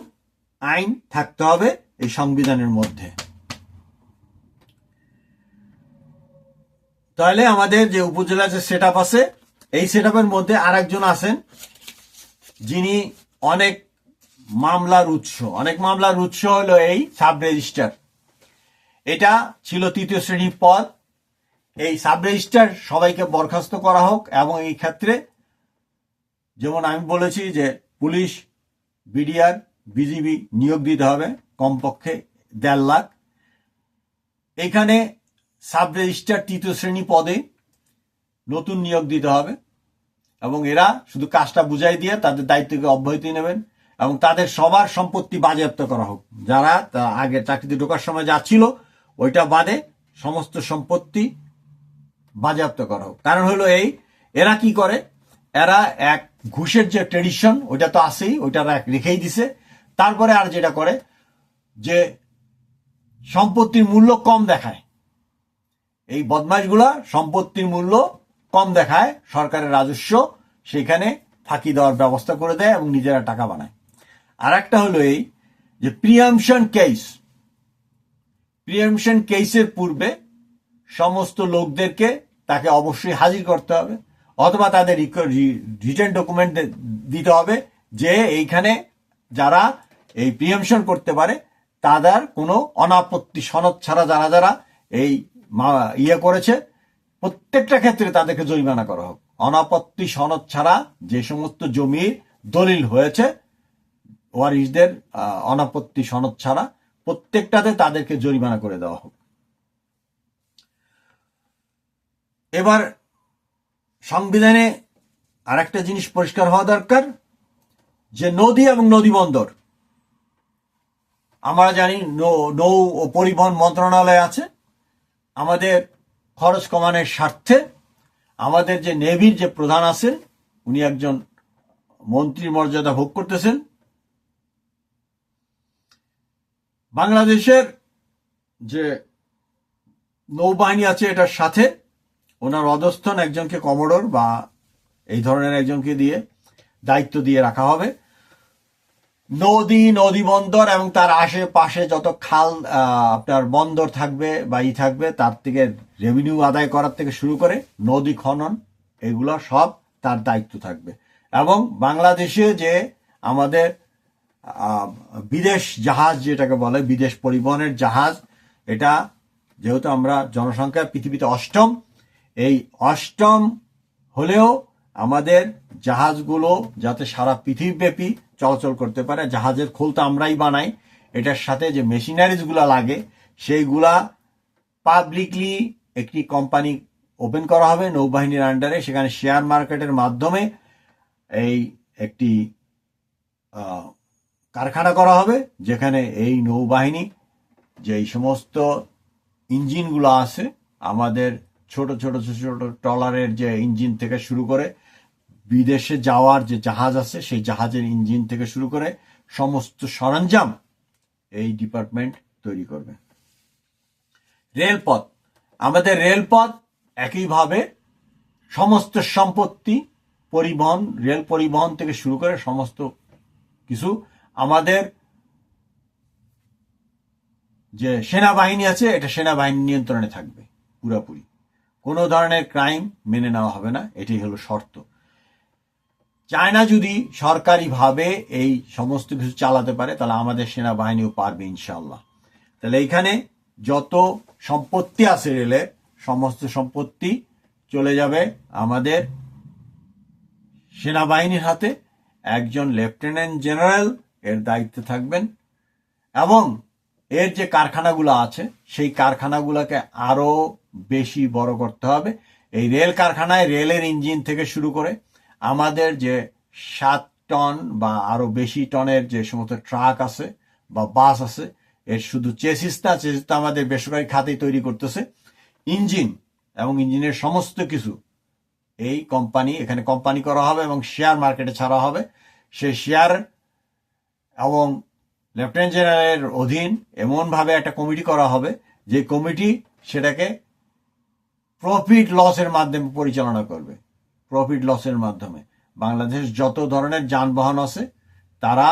আইন থাকতে হবে এই সংবিধানের মধ্যে। তাহলে আমাদের যে উপজেলা যে সেট আপ আছে এই সেট আপের মধ্যে আরেকজন আছেন যিনি অনেক মামলার উৎস হলো এই সাব রেজিস্ট্রার। এটা ছিল 3য় শ্রেণীর পদ। এই সাব রেজিস্ট্রার সবাইকে বরখাস্ত করা হোক এবং এই ক্ষেত্রে যেমন আমি বলেছি যে পুলিশ, বিডিআর, বিজিবি নিয়োগ দিতে হবে কমপক্ষে 1.5 লাখ এখানে সাব রেজিস্ট্রার তৃতীয় শ্রেণী পদে নতুন নিয়োগ দিতে হবে এবং এরা শুধু কাজটা বুঝাই দিয়ে তাদের দায়িত্বকে অব্যাহতি নেবেন এবং তাদের সবার সম্পত্তি বাজেয়াপ্ত করা হোক। যারা আগে চাকরিতে ঢোকার সময় যা ছিল ওইটা বাদে সমস্ত সম্পত্তি বাজেয়াপ্ত করা হোক। কারণ হলো এই, এরা কি করে, এরা এক ঘুষের যে ট্রেডিশন ওইটা তো আছেই, ওইটা রেখেই দিছে। তারপরে আর যেটা করে যে সম্পত্তির মূল্য কম দেখায়, এই বদমাইশগুলা সম্পত্তির মূল্য কম দেখায়, সরকারের রাজস্ব সেখানে ফাঁকি দেওয়ার ব্যবস্থা করে দেয় এবং নিজেরা টাকা বানায়। আর একটা হলো এই যে প্রিএমশন কেসের পূর্বে সমস্ত লোকদেরকে তাকে অবশ্যই হাজির করতে হবে অথবা তাদের রিটার্ন ডকুমেন্ট দিতে হবে যে এইখানে যারা এই প্রিএমশন করতে পারে তাদের কোনো অনাপত্তি সনদ ছাড়া যারা যারা এই করেছে প্রত্যেকটা ক্ষেত্রে তাদেরকে জরিমানা করা হোক। অনাপত্তি সনদ ছাড়া যে সমস্ত জমির দলিল হয়েছে ওয়ারিশদের অনাপত্তি সনদ ছাড়া প্রত্যেকটাতে তাদেরকে জরিমানা করে দেওয়া হোক। এবার সংবিধানে আরেকটা জিনিস পরিষ্কার হওয়া দরকার যে নদী এবং নদী বন্দর, আমরা জানি নৌ ও পরিবহন মন্ত্রণালয় আছে। আমাদের খরচ কমানোর স্বার্থে আমাদের যে নেভির যে প্রধান আছেন উনি একজন মন্ত্রীর মর্যাদা ভোগ করতেছেন। বাংলাদেশের যে নৌবাহিনী আছে এটার সাথে ওনার অধস্থন একজনকে কমোডর বা এই ধরনের একজনকে দিয়ে দায়িত্ব দিয়ে রাখা হবে। নদী বন্দর এবং তার আশেপাশে যত খাল আপনার বন্দর থাকবে বা থাকবে তার থেকে রেভিনিউ আদায় করার থেকে শুরু করে নদী খনন এগুলো সব তার দায়িত্ব থাকবে। এবং বাংলাদেশে যে আমাদের বিদেশ জাহাজ যেটাকে বলে বিদেশ পরিবহনের জাহাজ, এটা যেহেতু আমরা জনসংখ্যা পৃথিবীতে অষ্টম, এই অষ্টম হলেও আমাদের জাহাজগুলো যাতে সারা পৃথিবীব্যাপী চলাচল করতে পারে, জাহাজের খোল তো আমরাই বানাই, এটার সাথে যে মেশিনারিজ গুলা লাগে সেইগুলা পাবলিকলি একটি কোম্পানি ওপেন করা হবে নৌবাহিনীর আন্ডারে। সেখানে শেয়ার মার্কেটের মাধ্যমে এই একটি কারখানা করা হবে যেখানে এই নৌবাহিনী যে এই সমস্ত ইঞ্জিনগুলো আছে আমাদের ছোট ছোট ট্রলারের যে ইঞ্জিন থেকে শুরু করে বিদেশে যাওয়ার যে জাহাজ আছে সেই জাহাজের ইঞ্জিন থেকে শুরু করে সমস্ত সরঞ্জাম এই ডিপার্টমেন্ট তৈরি করবে। রেলপথ, আমাদের রেলপথ একইভাবে সমস্ত সম্পত্তি পরিবহন, রেল পরিবহন থেকে শুরু করে সমস্ত কিছু আমাদের যে সেনাবাহিনী আছে এটা সেনাবাহিনীর নিয়ন্ত্রণে থাকবে পুরোপুরি। কোনো ধরনের ক্রাইম মেনে নেওয়া হবে না, এটাই হলো শর্ত। চায়না যদি সরকারিভাবে এই সমস্ত কিছু চালাতে পারে তাহলে আমাদের সেনাবাহিনীও পারবে ইনশাল্লাহ। তাহলে এইখানে যত সম্পত্তি আছে রেলের সমস্ত সম্পত্তি চলে যাবে আমাদের সেনাবাহিনীর হাতে। একজন লেফটেন্যান্ট জেনারেল এর দায়িত্বে থাকবেন এবং এর যে কারখানাগুলো আছে সেই কারখানাগুলোকে আরো বেশি বড় করতে হবে। এই রেল কারখানায় রেলের ইঞ্জিন থেকে শুরু করে আমাদের যে 7 টন বা আরো বেশি টনের যে সমস্ত ট্রাক আছে বা বাস আছে এর শুধু চেসিসটা আমাদের বেসরকারি খাতেই তৈরি করতেছে। ইঞ্জিন এবং ইঞ্জিনের সমস্ত কিছু এই কোম্পানি, এখানে কোম্পানি করা হবে এবং শেয়ার মার্কেটে ছাড়া হবে। সেই শেয়ার এবং লেফটেন্যান্ট জেনারেলের অধীন এমনভাবে একটা কমিটি করা হবে যে কমিটি সেটাকে প্রফিট লসের মাধ্যমে পরিচালনা করবে। প্রফিট লসের মাধ্যমে বাংলাদেশ যত ধরনের যানবাহন আছে তারা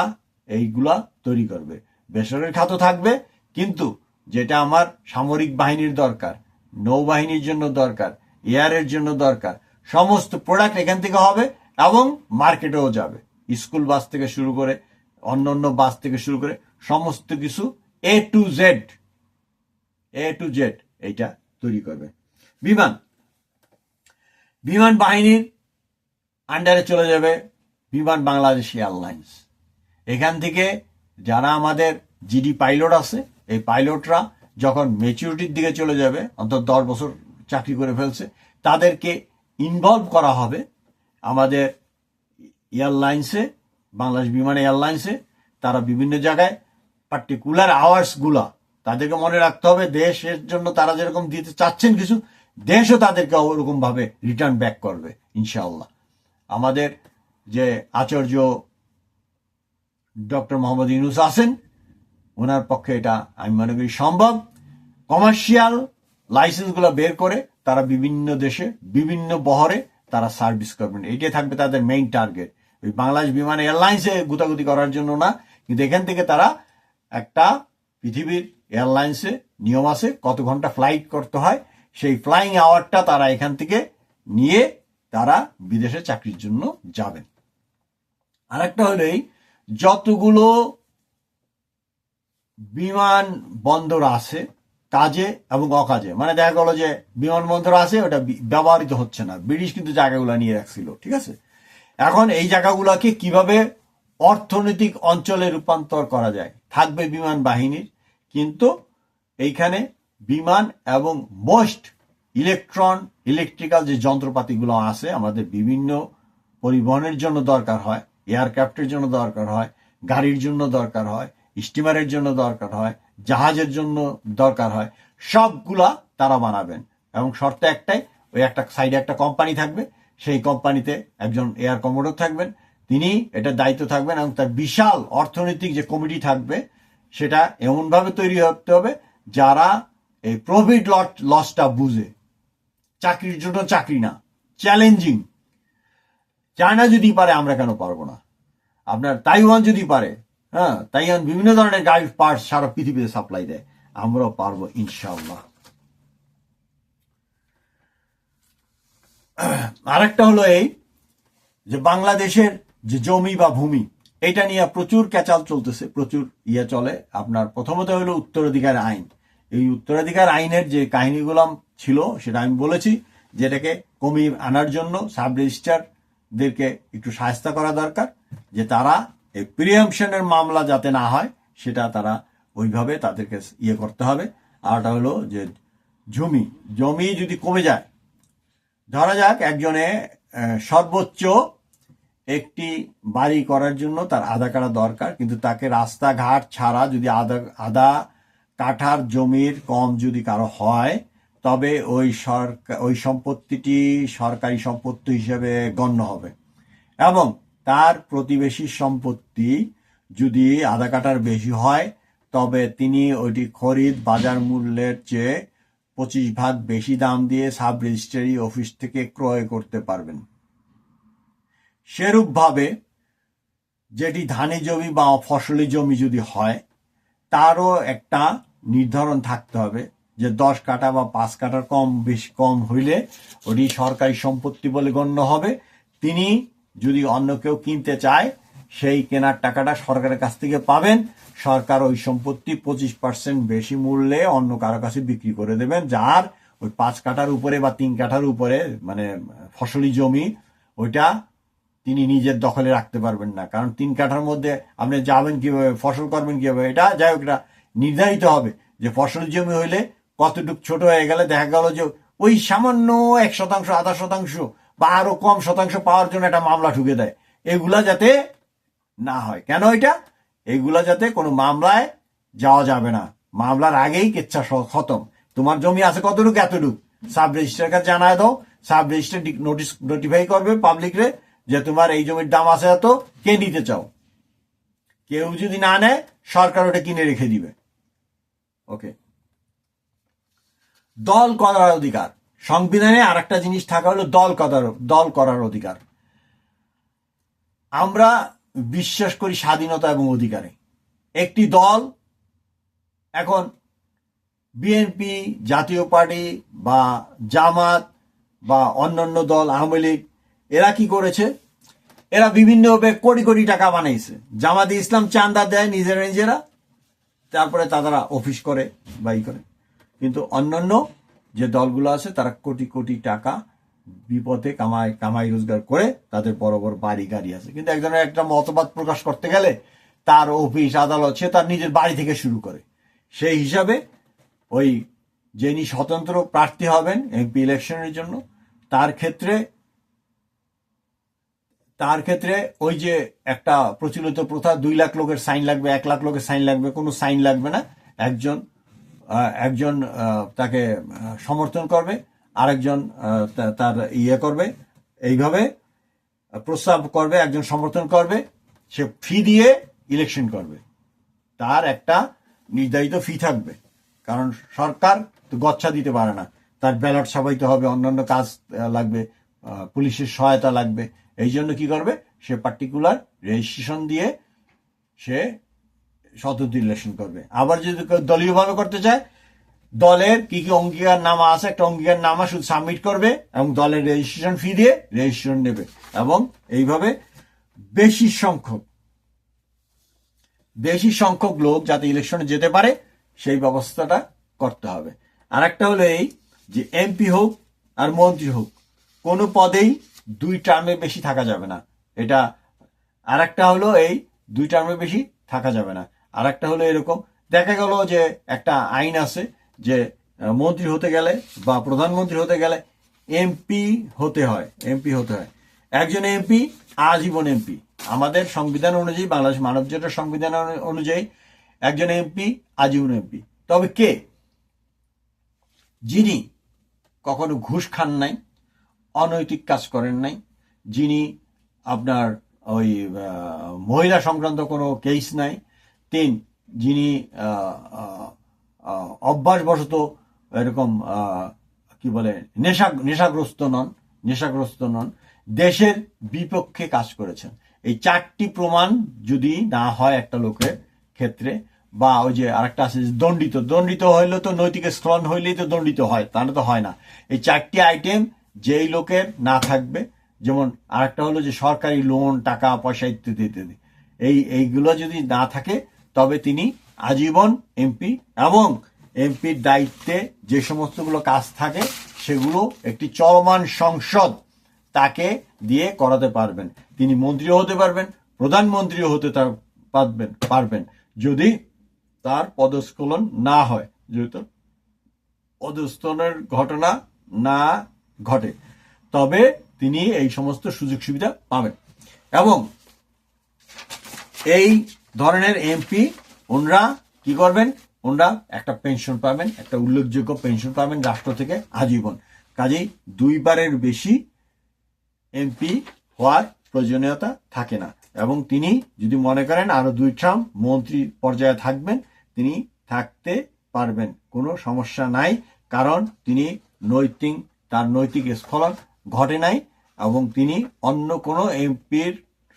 এইগুলা তৈরি করবে। বেসরকারি খাত থাকবে, কিন্তু যেটা আমার সামরিক বাহিনীর দরকার, নৌবাহিনীর জন্য দরকার, এয়ারের জন্য দরকার, সমস্ত প্রোডাক্ট এখান থেকে হবে এবং মার্কেটেও যাবে। স্কুল বাস থেকে শুরু করে অন্য বাস থেকে শুরু করে সমস্ত কিছু এ টু জেড এইটা তৈরি করবে। বিমান বাহিনীর আন্ডারে চলে যাবে বিমান বাংলাদেশ এয়ারলাইন্স। এখান থেকে যারা আমাদের জিডি পাইলট আছে এই পাইলটরা যখন ম্যাচুরিটির দিকে চলে যাবে, অন্তত 10 বছর চাকরি করে ফেলছে, তাদেরকে ইনভলভ করা হবে আমাদের এয়ারলাইন্সে, বাংলাদেশ বিমান এয়ারলাইন্সে। তারা বিভিন্ন জায়গায় পার্টিকুলার আওয়ার্সগুলা তাদেরকে মনে রাখতে হবে। দেশের জন্য তারা যেরকম দিতে চাচ্ছেন কিছু, দেশও তাদেরকে ওরকম ভাবে রিটার্ন ব্যাক করবে ইনশাআল্লাহ। আমাদের যে আচার্য ডক্টর মোহাম্মদ ইউনূস আছেন, ওনার পক্ষে এটা আমি মনে করি সম্ভব। কমার্শিয়াল লাইসেন্সগুলো বের করে তারা বিভিন্ন দেশে বিভিন্ন বহরে তারা সার্ভিস করবেন, এইটাই থাকবে তাদের মেইন টার্গেট। ওই বাংলাদেশ বিমান এয়ারলাইন্সে গুতাগুতি করার জন্য না, কিন্তু এখান থেকে তারা একটা পৃথিবীর এয়ারলাইন্সে নিয়ম আছে কত ঘন্টা ফ্লাইট করতে হয়, সেই ফ্লাইং আওয়ারটা তারা এখান থেকে নিয়ে তারা বিদেশে চাকরির জন্য যাবেন। আর একটা হলো এই, যতগুলো বিমান বন্দর আছে কাজে এবং অকাজে, মানে দেখা গেল যে বিমানবন্দর আছে ওটা ব্যবহৃত হচ্ছে না, ব্রিটিশ কিন্তু জায়গাগুলো নিয়ে রাখছিল, ঠিক আছে। এখন এই জায়গাগুলোকে কিভাবে অর্থনৈতিক অঞ্চলে রূপান্তর করা যায়, থাকবে বিমান বাহিনীর, কিন্তু এইখানে বিমান এবং মোস্ট ইলেকট্রিক্যাল যে যন্ত্রপাতিগুলো আছে আমাদের বিভিন্ন পরিবহনের জন্য দরকার হয়, এয়ারক্রাফটের জন্য দরকার হয়, গাড়ির জন্য দরকার হয়, স্টিমারের জন্য দরকার হয়, জাহাজের জন্য দরকার হয়, সবগুলা তারা বানাবেন। এবং শর্ত একটাই, ওই একটা সাইডে একটা কোম্পানি থাকবে, সেই কোম্পানিতে একজন এয়ার কমোডর থাকবেন, তিনি এটার দায়িত্ব থাকবেন, এবং তার বিশাল অর্থনৈতিক যে কমিটি থাকবে সেটা এমনভাবে তৈরি হতে হবে যারা এই প্রফিট লসটা বুঝে। চাকরির জন্য চাকরি না, চ্যালেঞ্জিং। চায়না যদি পারে আমরা কেন পারবো না? আপনার তাইওয়ান যদি পারে, হ্যাঁ, তাইওয়ান বিভিন্ন ধরনের গাড়ির পার্টস সারা পৃথিবীতে সাপ্লাই দেয়, আমরাও পারবো ইনশাআল্লাহ। আরেকটা হলো এই যে বাংলাদেশের যে জমি বা ভূমি, এটা নিয়ে প্রচুর ক্যাচাল চলতেছে, প্রচুর চলে। আপনার প্রথমত হলো উত্তরাধিকার আইন। এই উত্তরাধিকার আইনের যে কাহিনীগুলো ছিল সেটা আমি বলেছি, যেটাকে কমিয়ে আনার জন্য সাব রেজিস্ট্রারদেরকে একটু সাহায্য করা দরকার, যে তারা এই প্রিএম্পশনের মামলা যাতে না হয় সেটা তারা ওইভাবে তাদেরকে করতে হবে। আরটা হলো যে জমি যদি কমে যায়, ধরা যাক একজনে সর্বোচ্চ একটি বাড়ি করার জন্য তার আধা কাঠা দরকার, কিন্তু তাকে রাস্তাঘাট ছাড়া যদি আধা কাঠার জমির কম যদি কারো হয়, তবে ওই সম্পত্তিটি সরকারি সম্পত্তি হিসেবে গণ্য হবে, এবং তার প্রতিবেশীর সম্পত্তি যদি আধা কাঠার বেশি হয়, তবে তিনি ওইটি খরিদ বাজার মূল্যের চেয়ে 25 ভাগ বেশি দাম দিয়ে সাব রেজিস্ট্রারি অফিস থেকে ক্রয় করতে পারবেন। সেরূপভাবে যেটি ধানি জমি বা ফসলি জমি যদি হয়, তারও একটা নির্ধারণ থাকতে হবে যে 10 কাঠা বা 5 কাঠার কম হইলে ওটি সরকারি সম্পত্তি বলে গণ্য হবে। তিনি যদি অন্য কেউ কিনতে চায়, সেই কেনার টাকাটা সরকারের কাছ থেকে পাবেন, সরকার ওই সম্পত্তি 25% বেশি মূল্যে অন্য কারো কাছে বিক্রি করে দেবেন, যার ওই 5 কাঠার উপরে বা 3 কাঠার উপরে মানে ফসলি জমি, ওইটা তিনি নিজের দখলে রাখতে পারবেন না। কারণ 3 কাঠার মধ্যে আপনি যাবেন কিভাবে, ফসল করবেন কিভাবে, এটা যাই হোক, এটা নির্ধারিত হবে যে ফসলি জমি হইলে কতটুকু ছোট হয়ে গেলে দেখা গেল যে ওই সামান্য 1%, আধা শতাংশ বা আরো কম শতাংশ পাওয়ার জন্য একটা মামলা ঠুকে দেয়। এগুলা যাতে না হয়। কেন এটা? এগুলা যাতে কোনো মামলায় যাওয়া যাবে না, মামলার আগেই কেচ্ছা খতম। তোমার জমি আছে কতটুকু, এতটুকু, সাব রেজিস্ট্রার কাছে জানায় দাও, সাব রেজিস্ট্রার নোটিফাই করবে পাবলিক রে যে তোমার এই জমির দাম আছে এত, কে নিতে চাও। কেউ যদি না নেয়, সরকার ওটা কিনে রেখে দিবে। ওকে। দল করার অধিকার, সংবিধানে আর একটা জিনিস থাকা হলো দল করার অধিকার। আমরা বিশ্বাস করি স্বাধীনতা এবং অধিকারে। একটি দল, এখন বিএনপি, জাতীয় পার্টি বা জামাত বা অন্যান্য দল, আওয়ামী লীগ, এরা কি করেছে? এরা বিভিন্নভাবে কোটি কোটি টাকা বানাইছে। জামাতে ইসলাম চাঁদা দেয় নিজেরা, তারপরে তারা অফিস করে বা করে। কিন্তু অন্যান্য যে দলগুলো আছে তারা কোটি কোটি টাকা বিপথে কামাই রোজগার করে, তাদের বড় বড় বাড়ি গাড়ি আছে। কিন্তু একজনের একটা মতবাদ প্রকাশ করতে গেলে তার অফিস আদালত সে তার নিজের বাড়ি থেকে শুরু করে। সেই হিসাবে ওই যিনি স্বতন্ত্র প্রার্থী হবেন এমপি ইলেকশনের জন্য তার ক্ষেত্রে ওই যে একটা প্রচলিত প্রথা 2 লাখ লোকের সাইন লাগবে, 1 লাখ লোকের সাইন লাগবে, কোনো সাইন লাগবে না। একজন একজন তাকে সমর্থন করবে, আরেকজন তার করবে, এইভাবে প্রস্তাব করবে, একজন সমর্থন করবে, সে ফি দিয়ে ইলেকশন করবে। তার একটা নির্ধারিত ফি থাকবে, কারণ সরকার তো গচ্ছা দিতে পারে না, তার ব্যালট ছাপাইতে হবে, অন্যান্য কাজ লাগবে, পুলিশের সহায়তা লাগবে। এই জন্য কি করবে, সে পার্টিকুলার রেজিস্ট্রেশন দিয়ে সে স্বতন্ত্র ইলেকশন করবে। আবার যদি দলীয়ভাবে করতে চায়, দলের কি কি অঙ্গীকার নামা আছে, একটা অঙ্গীকার নামা শুধু সাবমিট করবে এবং দলের রেজিস্ট্রেশন ফি দিয়ে রেজিস্ট্রেশন নেবে, এবং এইভাবে বেশি সংখ্যক লোক যাতে ইলেকশনে যেতে পারে সেই ব্যবস্থাটা করতে হবে। আর একটা হলো এই যে এমপি হোক আর মন্ত্রী হোক, কোনো পদেই 2 টার্মের বেশি থাকা যাবে না। এটা আর একটা হলো এই 2 টার্মের বেশি থাকা যাবে না। আর একটা হলো এরকম দেখা গেল যে একটা আইন আছে যে মন্ত্রী হতে গেলে বা প্রধানমন্ত্রী হতে গেলে এমপি হতে হয়। একজন এমপি আজীবন এমপি। আমাদের সংবিধান অনুযায়ী, বাংলাদেশ মানব জোটের সংবিধান অনুযায়ী একজন এমপি আজীবন এমপি। তবে কে? যিনি কখনো ঘুষ খান নাই, অনৈতিক কাজ করেন নাই, যিনি আপনার ওই মহিলা সংক্রান্ত কোনো কেস নাই, যিনি অভ্যাসবশত এরকম কি বলে নেশাগ্রস্ত নন, দেশের বিপক্ষে কাজ করেছেন। এই 4টি প্রমাণ যদি না হয় একটা লোকের ক্ষেত্রে, বা ওই যে আরেকটা আছে দণ্ডিত হইলে তো নৈতিক স্খলন হইলেই তো দণ্ডিত হয়, তাহলে তো হয় না। এই 4টি আইটেম যেই লোকের না থাকবে, যেমন আরেকটা হলো যে সরকারি লোন, টাকা পয়সা ইত্যাদি, এইগুলো যদি না থাকে তবে তিনি আজীবন এমপি, এবং এমপির দায়িত্বে যে সমস্তগুলো কাজ থাকে সেগুলো একটি চলমান সংসদ তাকে দিয়ে করাতে পারবেন। তিনি মন্ত্রীও হতে পারবেন, প্রধানমন্ত্রীও হতে পারবেন যদি তার পদস্খলন না হয়, যেহেতু পদস্খলনের ঘটনা না ঘটে, তবে তিনি এই সমস্ত সুযোগ সুবিধা পাবেন। এবং এই ধরনের এমপি ওনরা কি করবেন, ওনরা একটা পেনশন পাবেন, একটা উল্লেখযোগ্য পেনশন পাবেন রাষ্ট্র থেকে আজীবন। কাজেই 2 বারের বেশি এমপি হওয়ার প্রয়োজনীয়তা থাকে না, এবং তিনি যদি মনে করেন আরো 2 টার্ম মন্ত্রী পর্যায়ে থাকবেন, তিনি থাকতে পারবেন, কোনো সমস্যা নাই। কারণ তিনি তার নৈতিক স্খলন ঘটে নাই, এবং তিনি অন্য কোনো এমপির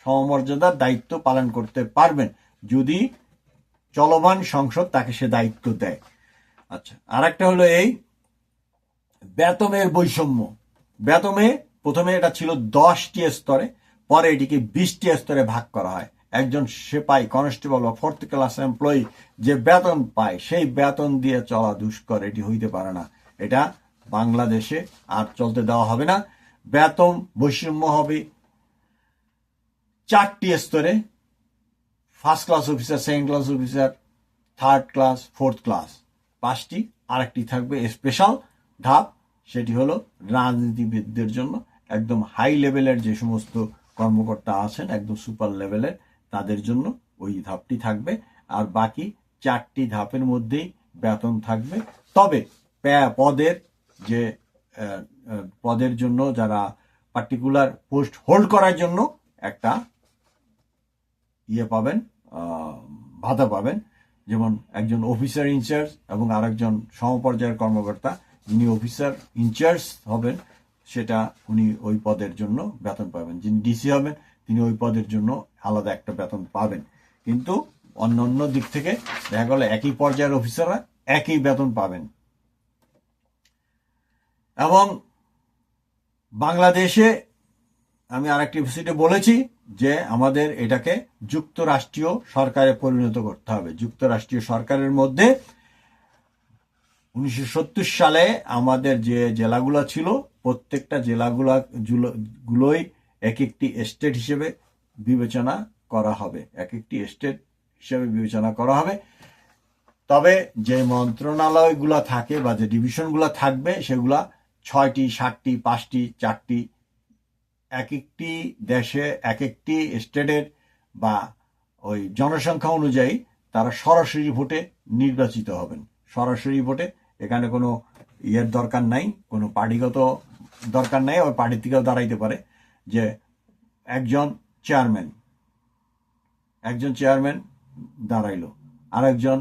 সমমর্যাদার দায়িত্ব পালন করতে পারবেন যদি চলমান সংসদ তাকে সে দায়িত্ব দেয়। আচ্ছা, আর একটা হলো এই বেতনের বৈষম্য। বেতনে প্রথমে এটা ছিল 10টি স্তরে, পরে এটিকে 20টি স্তরে ভাগ করা হয়। একজন সিপাহি, কনস্টেবল বা 4th ক্লাস এমপ্লয়ি যে বেতন পায়, সেই বেতন দিয়ে চলা দুষ্কর, এটি হইতে পারে না। এটা বাংলাদেশে আর চলতে দেওয়া হবে না। বেতন বৈষম্য হবে 4টি স্তরে: 1st class officer, 2nd class officer, 3rd class, 4th class, 5টি। আরেকটি থাকবে স্পেশাল ধাপ, সেটি হলো রাজনীতিবিদদের জন্য, একদম হাই লেভেলের যে সমস্ত কর্মকর্তা আছেন, একদম সুপার লেভেলের, তাদের জন্য ওই ধাপটি থাকবে। আর বাকি 4টি ধাপের মধ্যেই বেতন থাকবে। তবে পদের জন্য যারা পার্টিকুলার পোস্ট হোল্ড করার জন্য একটা পাবেন, ভাতা পাবেন। যেমন একজন অফিসার ইনচার্জ এবং আরেকজন সমপর্যায়ের কর্মকর্তা, যিনি অফিসার ইনচার্জ হবেন সেটা উনি ওই পদের জন্য বেতন পাবেন। যিনি ডিসি হবেন তিনি ওই পদের জন্য আলাদা একটা বেতন পাবেন। কিন্তু অন্য দিক থেকে দেখা গেল একই পর্যায়ের অফিসাররা একই বেতন পাবেন। এবং বাংলাদেশে আমি আরেকটি এপিসোডে বলেছি যে আমাদের এটাকে যুক্তরাষ্ট্রীয় সরকারে পরিণত করতে হবে। যুক্তরাষ্ট্রীয় সরকারের মধ্যে 1970 সালে আমাদের যে জেলাগুলো ছিল, প্রত্যেকটা জেলাগুলোই এক একটি স্টেট হিসেবে বিবেচনা করা হবে, তবে যে মন্ত্রণালয়গুলো থাকে বা যে ডিভিশনগুলো থাকবে সেগুলা 6টি, 7টি, 5টি, 4টি, এক একটি দেশে এক একটি স্টেটের বা ওই জনসংখ্যা অনুযায়ী তারা সরাসরি ভোটে নির্বাচিত হবেন। সরাসরি ভোটে, এখানে কোনো ইয়ের দরকার নাই, কোনো পার্টিগত দরকার নাই। ওই পার্টি থেকেও দাঁড়াইতে পারে যে একজন চেয়ারম্যান দাঁড়াইলো, আরেকজন,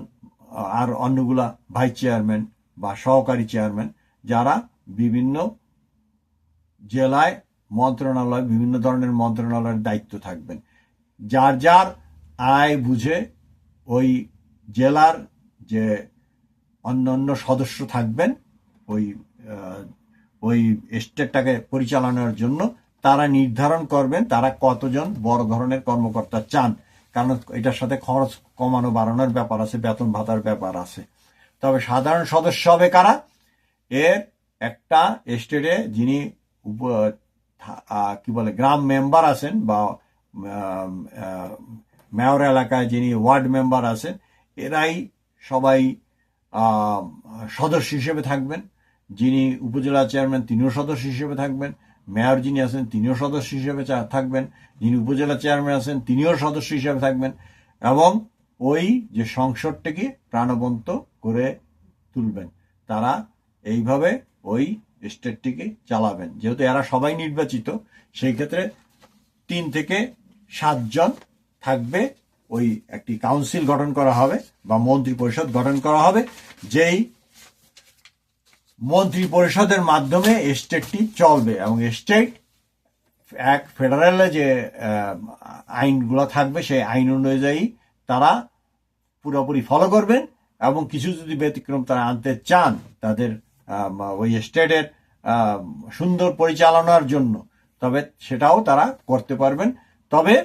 আর অন্যগুলা ভাইস চেয়ারম্যান বা সহকারী চেয়ারম্যান, যারা বিভিন্ন জেলায় বিভিন্ন ধরনের মন্ত্রণালয়ের দায়িত্ব থাকবেন। যার যার আয় বুঝে ওই জেলার যে অন্যান্য সদস্য থাকবেন ওই স্টেটটাকে পরিচালনার জন্য, তারা নির্ধারণ করবেন তারা কতজন বড় ধরনের কর্মকর্তা চান। কারণ এটার সাথে খরচ কমানো বাড়ানোর ব্যাপার আছে, বেতন ভাতার ব্যাপার আছে। তবে সাধারণ সদস্য হবে কারা? এর একটা স্টেটে যিনি কি বলে গ্রাম মেম্বার আছেন বা মেয়র এলাকায় যিনি ওয়ার্ড মেম্বার আছেন, এরাই সবাই সদস্য হিসেবে থাকবেন। যিনি উপজেলা চেয়ারম্যান তিনিও সদস্য হিসেবে থাকবেন, মেয়র যিনি আছেন তিনিও সদস্য হিসেবে থাকবেন, যিনি উপজেলা চেয়ারম্যান আছেন তিনিও সদস্য হিসেবে থাকবেন, এবং ওই যে সংসদটিকে প্রাণবন্ত করে তুলবেন। তারা এইভাবে ওই স্টেটটিকে চালাবেন। যেহেতু এরা সবাই নির্বাচিত, সেই ক্ষেত্রে 3 থেকে 7 জন থাকবে। ওই একটি কাউন্সিল গঠন করা হবে বা মন্ত্রী পরিষদ গঠন করা হবে, যেই মন্ত্রী পরিষদের মাধ্যমে স্টেটটি চলবে। এবং স্টেট এক ফেডারেলে যে আইনগুলো থাকবে সেই আইন অনুযায়ী তারা পুরোপুরি ফলো করবেন। এবং কিছু যদি ব্যতিক্রম তারা আনতে চান তাদের ওই স্টেটের সুন্দর পরিচালনার জন্য, তবে সেটাও তারা করতে পারবেন। তবে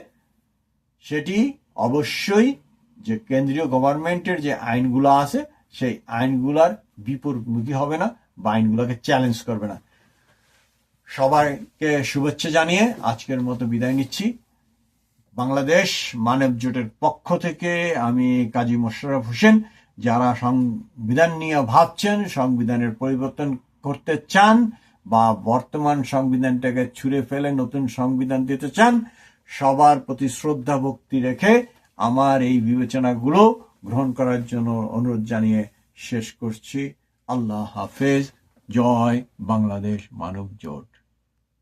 সেটি অবশ্যই যে কেন্দ্রীয় গভর্নমেন্টের যে আইনগুলো আছে সেই আইনগুলার বিপরীতমুখী হবে না বা আইনগুলোকে চ্যালেঞ্জ করবে না। সবাইকে শুভেচ্ছা জানিয়ে আজকের মতো বিদায় নিচ্ছি। বাংলাদেশ মানব জোটের পক্ষ থেকে আমি কাজী মোশাররফ হোসেন। যারা সংবিধান নিয়ে ভাবছেন, সংবিধানের পরিবর্তন করতে চান বা বর্তমান সংবিধানটাকে ছুঁড়ে ফেলে নতুন সংবিধান দিতে চান, সবার প্রতি শ্রদ্ধা ভক্তি রেখে আমার এই বিবেচনাগুলো গ্রহণ করার জন্য অনুরোধ জানিয়ে শেষ করছি। আল্লাহ হাফেজ। জয় বাংলাদেশ মানব জোট।